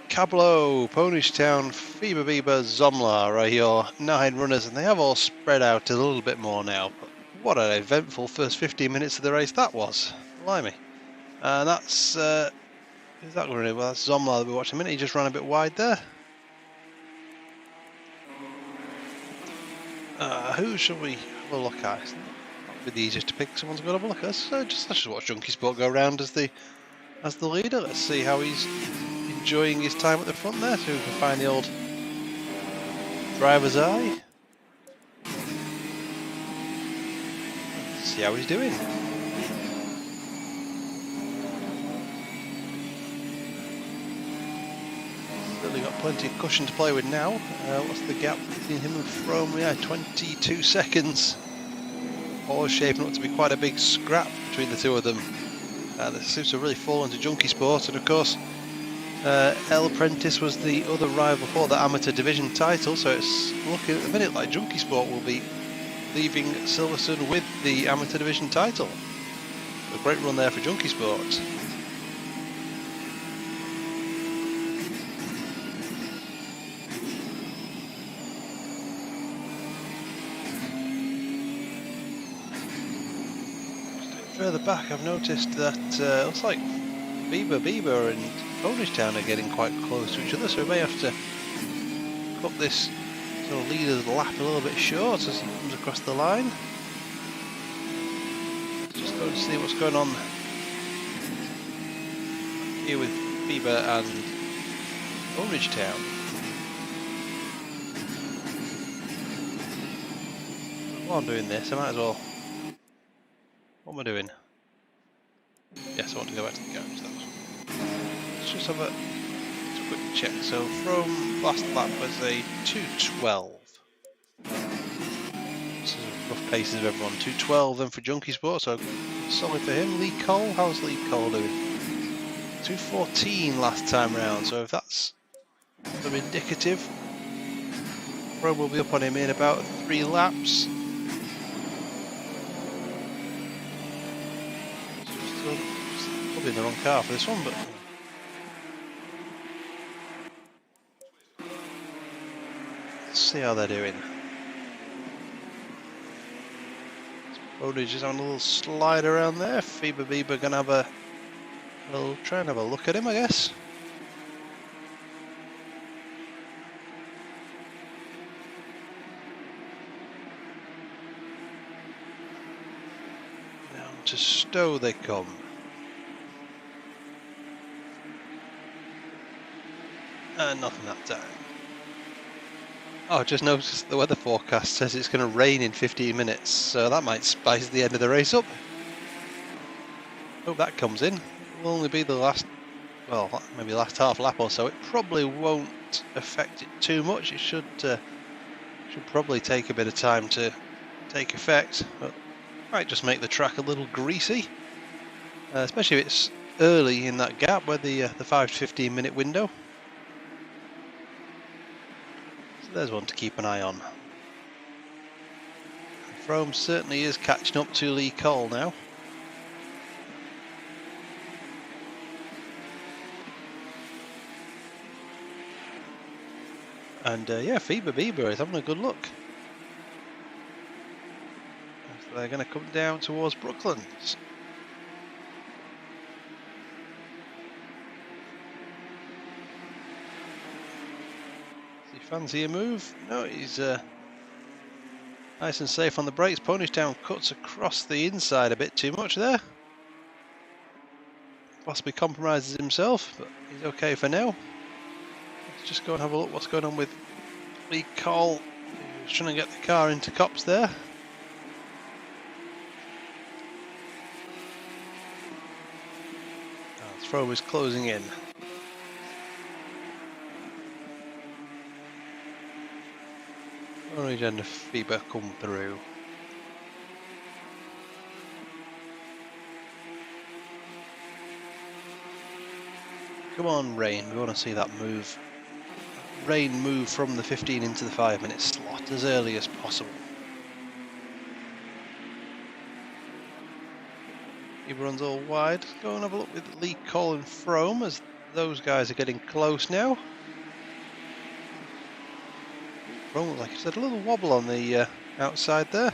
Cablo, Ponish Town, Bieber, Zomlar are your 9 runners, and they have all spread out a little bit more now. But what an eventful first 15 minutes of the race that was. Blimey. And that's... who's that going to do? Well, that's Zomlar that we watched a minute. He just ran a bit wide there. Who shall we have a look at? It's not be the easiest to pick. Someone's got to have a look at. Let's just watch Junkie Sport go around as the leader. Let's see how he's enjoying his time at the front there, so we can find the old driver's eye. See how he's doing. Really got plenty of cushion to play with now. What's the gap between him and Frome? Yeah, 22 seconds. Always shaping up to be quite a big scrap between the two of them. This seems to really fall into Junkie Sport, and of course El Prentice was the other rival for the amateur division title, so it's looking at the minute like Junkie Sport will be leaving Silverstone with the amateur division title. A great run there for Junkie Sport. further back, I've noticed that it looks like Bieber and Bonus Town are getting quite close to each other, so we may have to cut this sort of leader's lap a little bit short as he comes across the line. Let's just go and see what's going on here with Bieber and Bonus Town. While I'm doing this, I might as well. What am I doing? Yes, I want to go back to the garage. Let's just have a quick check. So from last lap was a 2:12. This is rough paces of everyone. 2:12 then for Junkie Sport, so solid for him. Lee Cole, how's Lee Cole doing? 2:14 last time round. So if that's sort of indicative, Pro will be up on him in about 3 laps. Probably in the wrong car for this one, but let's see how they're doing. Bodie just having a little slide around there. Bieber gonna have a little try and have a look at him, I guess. Down to Stowe they come. Nothing that time. Oh, just noticed the weather forecast says it's going to rain in 15 minutes, so that might spice the end of the race up. Hope that comes in. It will only be the last, well, maybe last half lap or so. It probably won't affect it too much. It should probably take a bit of time to take effect, but might just make the track a little greasy, especially if it's early in that gap where the 5 to 15 minute window. There's one to keep an eye on. Frome certainly is catching up to Lee Cole now. And yeah, Bieber is having a good look. So they're going to come down towards Brooklands. Fancy a move? No, he's nice and safe on the brakes. Ponish Town cuts across the inside a bit too much there. Possibly compromises himself, but he's okay for now. Let's just go and have a look what's going on with Lee Cole. He's trying to get the car into cops there. Throw is closing in. Orange and Bieber come through. Come on, Rain, we want to see that move. Rain move from the 15 into the 5 minute slot as early as possible. He runs all wide. Go and have a look with Lee Cole and Frome as those guys are getting close now. Frome, like I said, a little wobble on the outside there.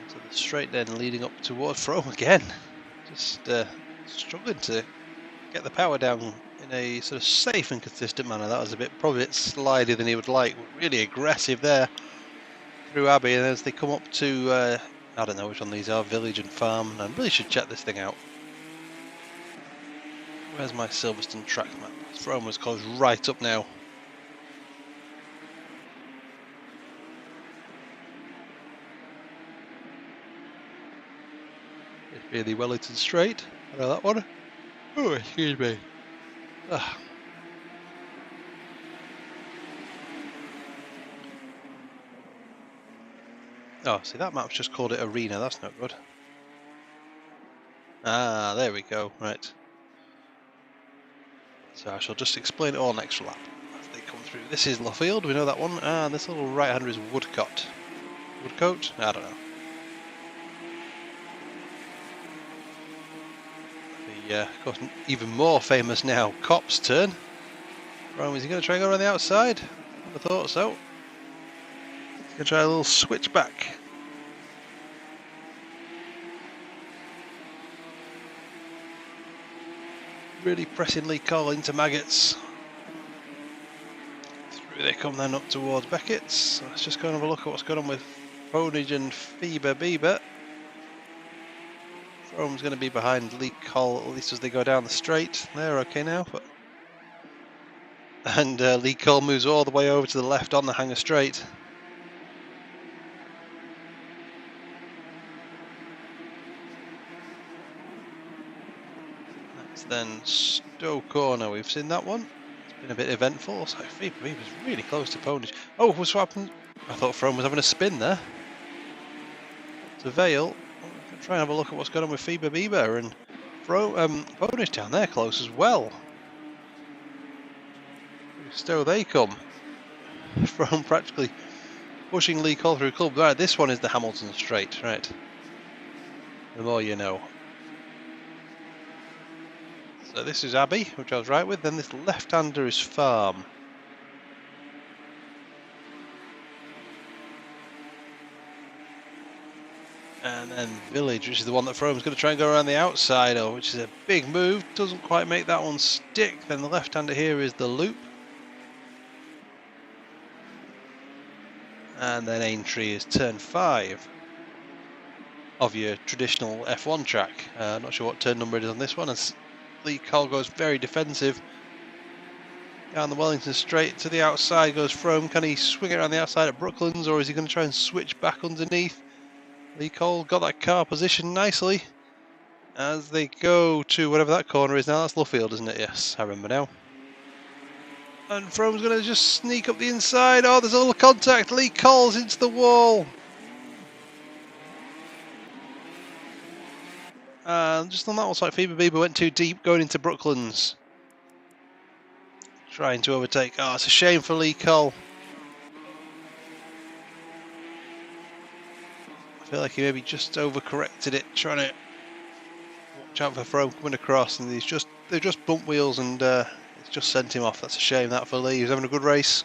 To the straight then leading up towards Frome again. Just struggling to get the power down in a sort of safe and consistent manner. That was probably a bit slidey than he would like. Really aggressive there through Abbey, and as they come up to I don't know which one these are, Village and Farm. I really should check this thing out. Where's my Silverstone track map? Frome was closed right up now. It's really Wellington Straight. I know that one. Oh, excuse me. Ah. Oh, see, that map's just called it Arena. That's not good. Ah, there we go. Right. So I shall just explain it all next lap as they come through. This is Luffield, we know that one. Ah, this little right-hander is Woodcote. Woodcote? I don't know. of course, even more famous now, Cop's turn. Rome, is he going to try and go around the outside? I would have thought so. He's going to try a little switch back. Really pressing Lee Cole into Maggots. Through they come then up towards Beckett's. So let's just go and have a look at what's going on with Ponage and Bieber. Rome's going to be behind Lee Cole, at least as they go down the straight. They're okay now. And Lee Cole moves all the way over to the left on the hanger straight. Then Stowe Corner, we've seen that one. It's been a bit eventful. So Bieber was really close to Ponage. Oh, what's happened? I thought Frome was having a spin there. To Vale. Try and have a look at what's going on with Bieber and Ponage down there close as well. Stowe they come. Frome practically pushing Lee Cole through club. Right, this one is the Hamilton straight, right? The more you know. So this is Abbey, which I was right with. Then this left-hander is Farm. And then Village, which is the one that Frome's going to try and go around the outside of, which is a big move. Doesn't quite make that one stick. Then the left-hander here is the Loop. And then Aintree is turn 5 of your traditional F1 track. Not sure what turn number it is on this one, as Lee Cole goes very defensive. Down the Wellington straight to the outside goes Frome. Can he swing it around the outside at Brooklands, or is he going to try and switch back underneath? Lee Cole got that car positioned nicely as they go to whatever that corner is now. That's Luffield, isn't it? Yes, I remember now. And Frome's going to just sneak up the inside. Oh, there's a little contact. Lee Cole's into the wall. And just on that one, looks like Bieber went too deep going into Brooklands. Trying to overtake. Oh, it's a shame for Lee Cole. I feel like he maybe just overcorrected it, trying to watch out for Frome coming across, and they've just bumped wheels, and it's just sent him off. That's a shame that for Lee. He was having a good race.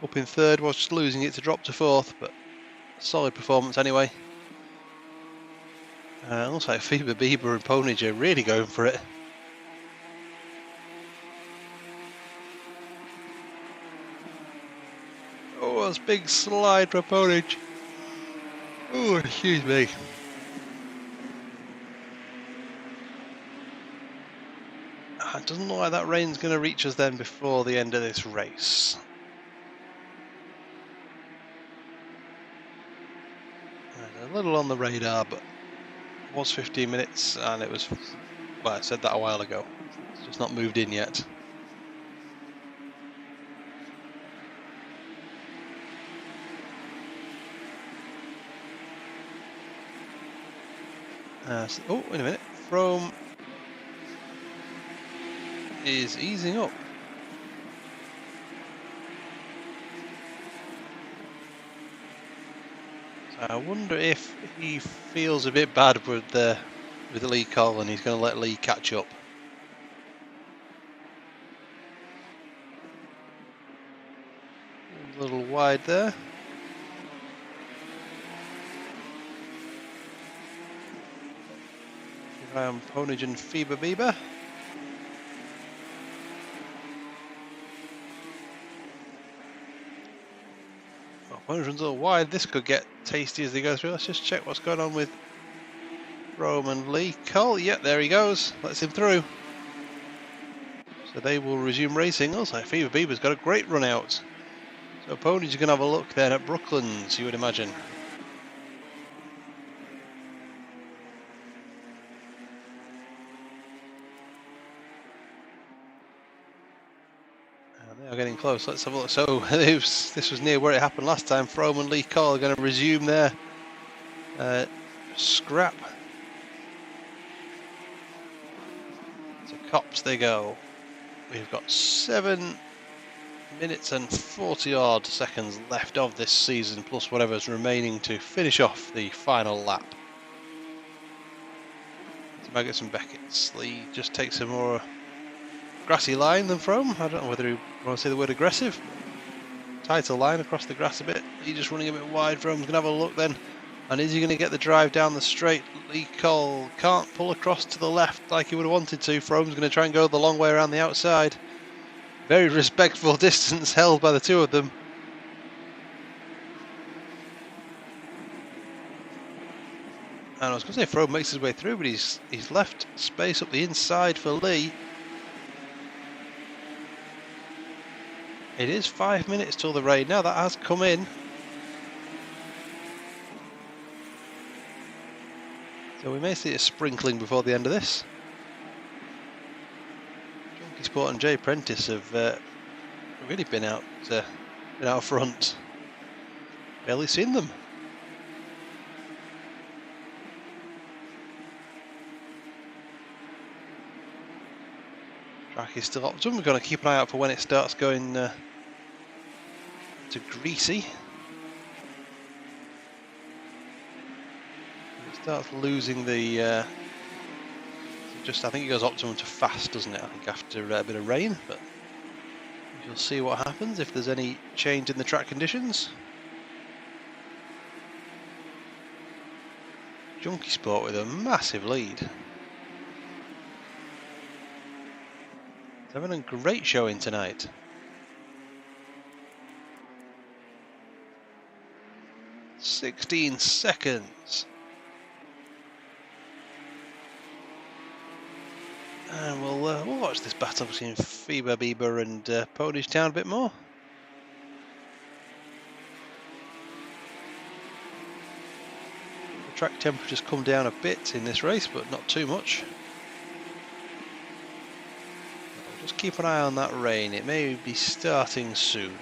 Up in third, was just losing it to drop to fourth, but solid performance anyway. Looks like Bieber and Ponage are really going for it. Oh, that's a big slide for Ponage. Oh, excuse me. It doesn't look like that rain's going to reach us then before the end of this race. A little on the radar, but it was 15 minutes and it was, well, I said that a while ago. It's just not moved in yet. Oh, wait a minute. Frome is easing up. So I wonder if he feels a bit bad with Lee Cole and he's going to let Lee catch up. A little wide there. Ponage and Bieber. Well, Ponage runs a little wide. This could get tasty as they go through. Let's just check what's going on with Frome and Lee Cole. Yep, there he goes. Lets him through. So they will resume racing. Also, Bieber's got a great run out. So Ponage is going to have a look then at Brooklands, you would imagine. They are getting close. Let's have a look. So this was near where it happened last time. Frome and Lee Cole are going to resume their scrap. To Cops they go. We've got 7 minutes and 40 odd seconds left of this season, plus whatever's remaining to finish off the final lap. Maggots and Beckett's. Lee just takes a more grassy line than Frome. I don't know whether you want to say the word aggressive. Tighter line across the grass a bit. Lee just running a bit wide. Frome's going to have a look then. And is he going to get the drive down the straight? Lee Cole can't pull across to the left like he would have wanted to. Frome's going to try and go the long way around the outside. Very respectful distance held by the two of them. And I was going to say Frome makes his way through, but he's left space up the inside for Lee. It is 5 minutes till the rain. Now that has come in. So we may see a sprinkling before the end of this. Junkie Sport and Jay Prentice have really been out front. Barely seen them. Track is still optimum. We're going to keep an eye out for when it starts going to greasy. It starts losing the. I think it goes optimum to fast, doesn't it? I think after a bit of rain, but you'll see what happens if there's any change in the track conditions. Junkie Sport with a massive lead. Having a great showing tonight. "16 seconds. And we'll watch this battle between Feber Bieber and Ponish Town a bit more. The track temperature's come down a bit in this race, but not too much. Just keep an eye on that rain. It may be starting soon.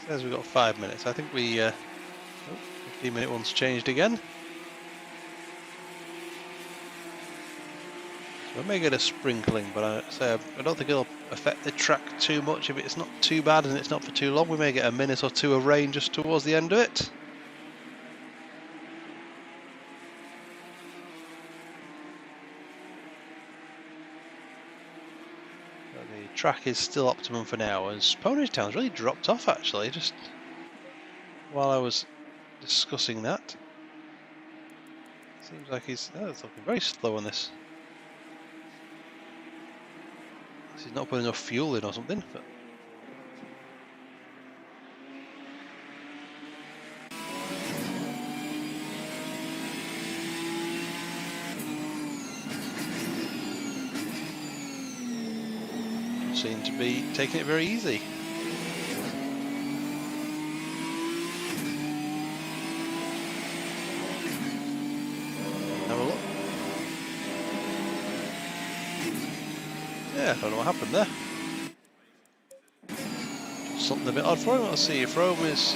Says we've got 5 minutes. I think we 15-minute one's changed again. So we may get a sprinkling, but I don't think it'll affect the track too much if it's not too bad and it's not for too long. We may get a minute or two of rain just towards the end of it. Track is still optimum for now, as Ponish Town's really dropped off actually, just while I was discussing that. Seems like he's looking very slow on this. He's not putting enough fuel in or something, but seem to be taking it very easy. Have a look. Yeah, I don't know what happened there. Just something a bit odd for him. Let's see if Frome is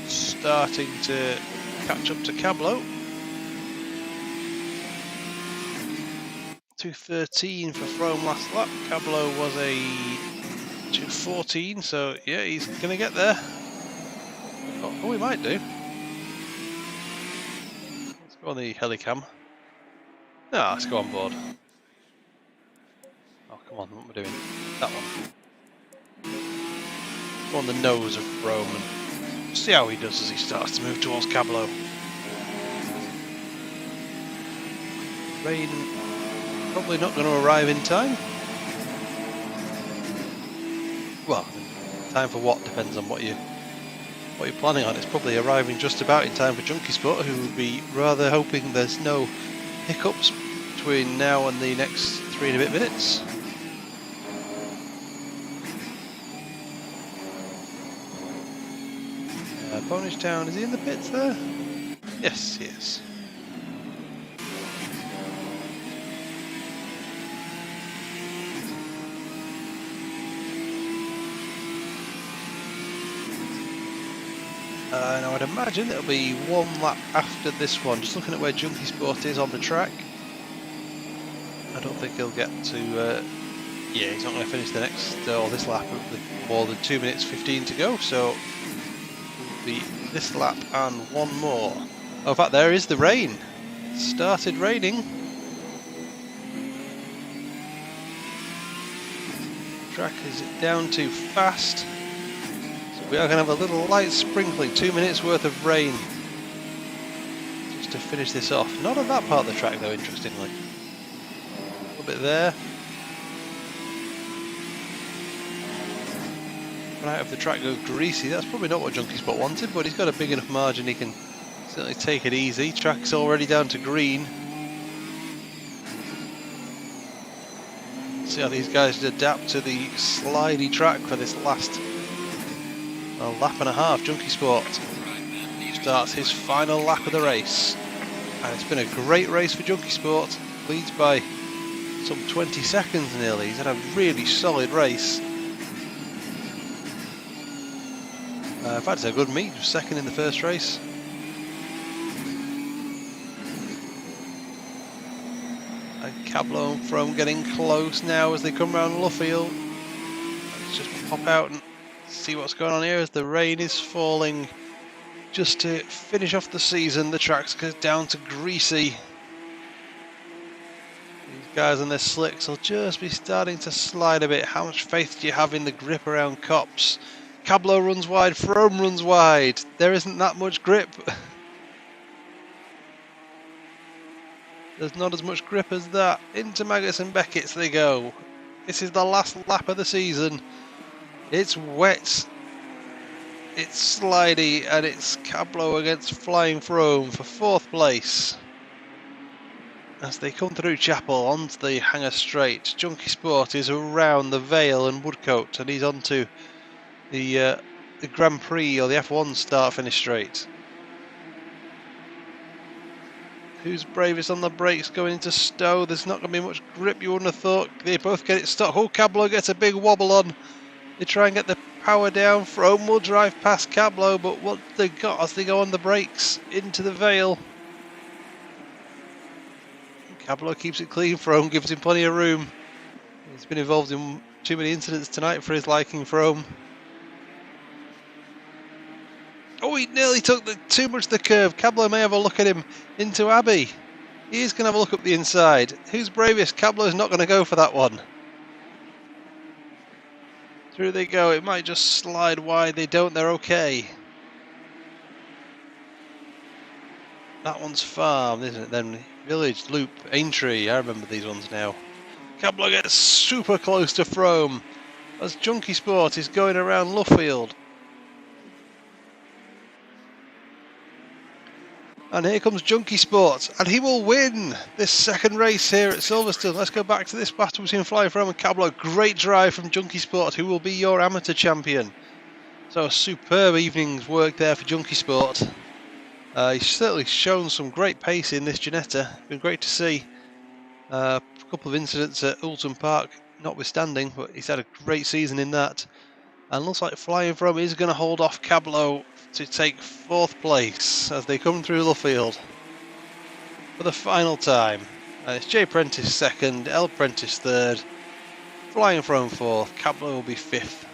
starting to catch up to Cablo. 2:13 for Frome last lap. Cablo was a 2:14, so yeah, he's going to get there. Oh, he might do. Let's go on the helicam. No, let's go on board. Oh, come on, what am I doing? That one. Go on the nose of Frome and see how he does as he starts to move towards Cablo. Rain probably not going to arrive in time. Well, time for what depends on what you're planning on. It's probably arriving just about in time for Junkie Sport, who would be rather hoping there's no hiccups between now and the next 3 and a bit minutes. Ponish Town, is he in the pits there? Yes, he is. And I would imagine it'll be 1 lap after this one. Just looking at where Junkie Sport is on the track, I don't think he'll get to Yeah, he's not going to finish the next or this lap with more than 2 minutes 15 to go, so it will be this lap and one more. Oh, in fact, there is the rain. It started raining. Track is down too fast, so we are going to have a little light sprinkling, 2 minutes worth of rain just to finish this off. Not on that part of the track though, interestingly. A little bit there. Out of the track go greasy. That's probably not what Junkie Spot wanted, but he's got a big enough margin he can certainly take it easy. Track's already down to green. See how these guys adapt to the slidey track for this last lap and a half. Junkie Sport starts his final lap of the race, and it's been a great race for Junkie Sport. Leads by some 20 seconds nearly. He's had a really solid race. In fact, it's a good meet, second in the first race. And Cablo and Frome getting close now as they come round Luffield. Let's just pop out and see what's going on here as the rain is falling. Just to finish off the season, the track's down to greasy. These guys on their slicks will just be starting to slide a bit. How much faith do you have in the grip around Copse? Cablo runs wide, Frome runs wide. There isn't that much grip. There's not as much grip as that. Into Maggots and Beckett's they go. This is the last lap of the season. It's wet. It's slidey, and it's Cablo against Flying Frome for 4th place. As they come through Chapel onto the Hanger Straight, Junkie Sport is around the Vale and Woodcote, and he's onto the Grand Prix or the F1 start-finish straight. Who's bravest on the brakes going into Stowe? There's not going to be much grip, you wouldn't have thought. They both get it stuck. Oh, Cablo gets a big wobble on. They try and get the power down. Frome will drive past Cablo, but what they got as they go on the brakes into the Vale. Cablo keeps it clean. Frome gives him plenty of room. He's been involved in too many incidents tonight for his liking, Frome. Oh, he nearly took too much the curve. Cablo may have a look at him into Abbey. He is going to have a look up the inside. Who's bravest? Cablo's not going to go for that one. Through they go. It might just slide wide. They don't. They're okay. That one's Farm, isn't it? Then Village, Loop, Aintree. I remember these ones now. Cablo gets super close to Frome as Junkie Sport is going around Luffield. And here comes Junkie Sport, and he will win this second race here at Silverstone. Let's go back to this battle between Flying Frome and Cablo. Great drive from Junkie Sport, who will be your amateur champion. So a superb evening's work there for Junkie Sport. He's certainly shown some great pace in this Ginetta. Been great to see. A couple of incidents at Oulton Park notwithstanding, but he's had a great season in that. And looks like Flying Frome is going to hold off Cablo to take 4th place as they come through Luffield for the final time. And it's J Prentice 2nd, L Prentice 3rd, Flying Frome 4th, Cablo will be 5th.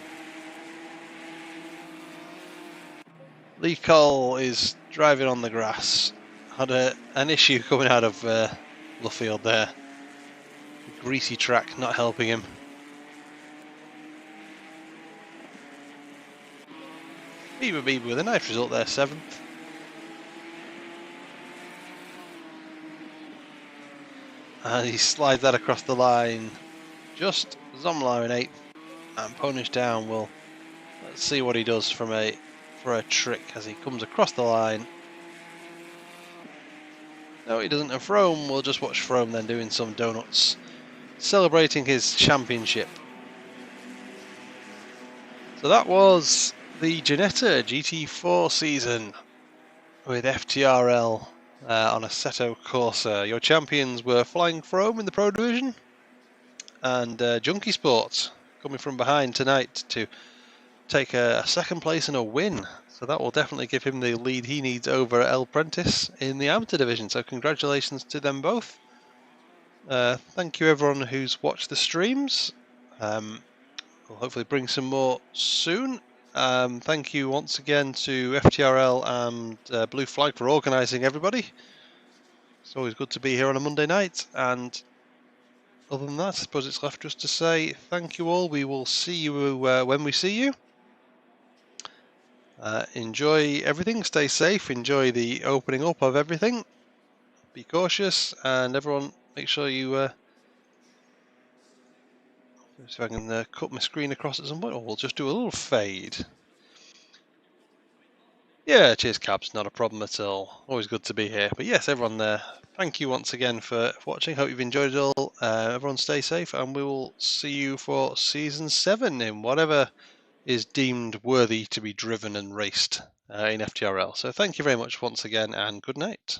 Lee Cole is driving on the grass. Had an issue coming out of Luffield there. The greasy track not helping him. Bieber with a nice result there, 7th. And he slides that across the line. Just Zomlar in 8th. And Ponish Down will, let's see what he does for a trick as he comes across the line. No, he doesn't. And Frome, we'll just watch Frome then doing some donuts, celebrating his championship. So that was the Ginetta GT4 season with FTRL on Assetto Corsa. Your champions were Flying Frome in the Pro Division and Junkie Sport coming from behind tonight to take a 2nd place and a win. So that will definitely give him the lead he needs over L Prentice in the Amateur Division. So congratulations to them both. Thank you everyone who's watched the streams. We'll hopefully bring some more soon. Thank you once again to FTRL and Blue Flag for organising everybody. It's always good to be here on a Monday night, and other than that, I suppose it's left just to say thank you all. We will see you when we see you. Enjoy everything, stay safe, enjoy the opening up of everything, be cautious, and everyone make sure you see if I can cut my screen across at some point, or we'll just do a little fade. Yeah, cheers cabs, not a problem at all. Always good to be here. But yes, everyone there, thank you once again for watching. Hope you've enjoyed it all. Everyone stay safe, and we will see you for Season 7 in whatever is deemed worthy to be driven and raced in FTRL. So thank you very much once again, and good night.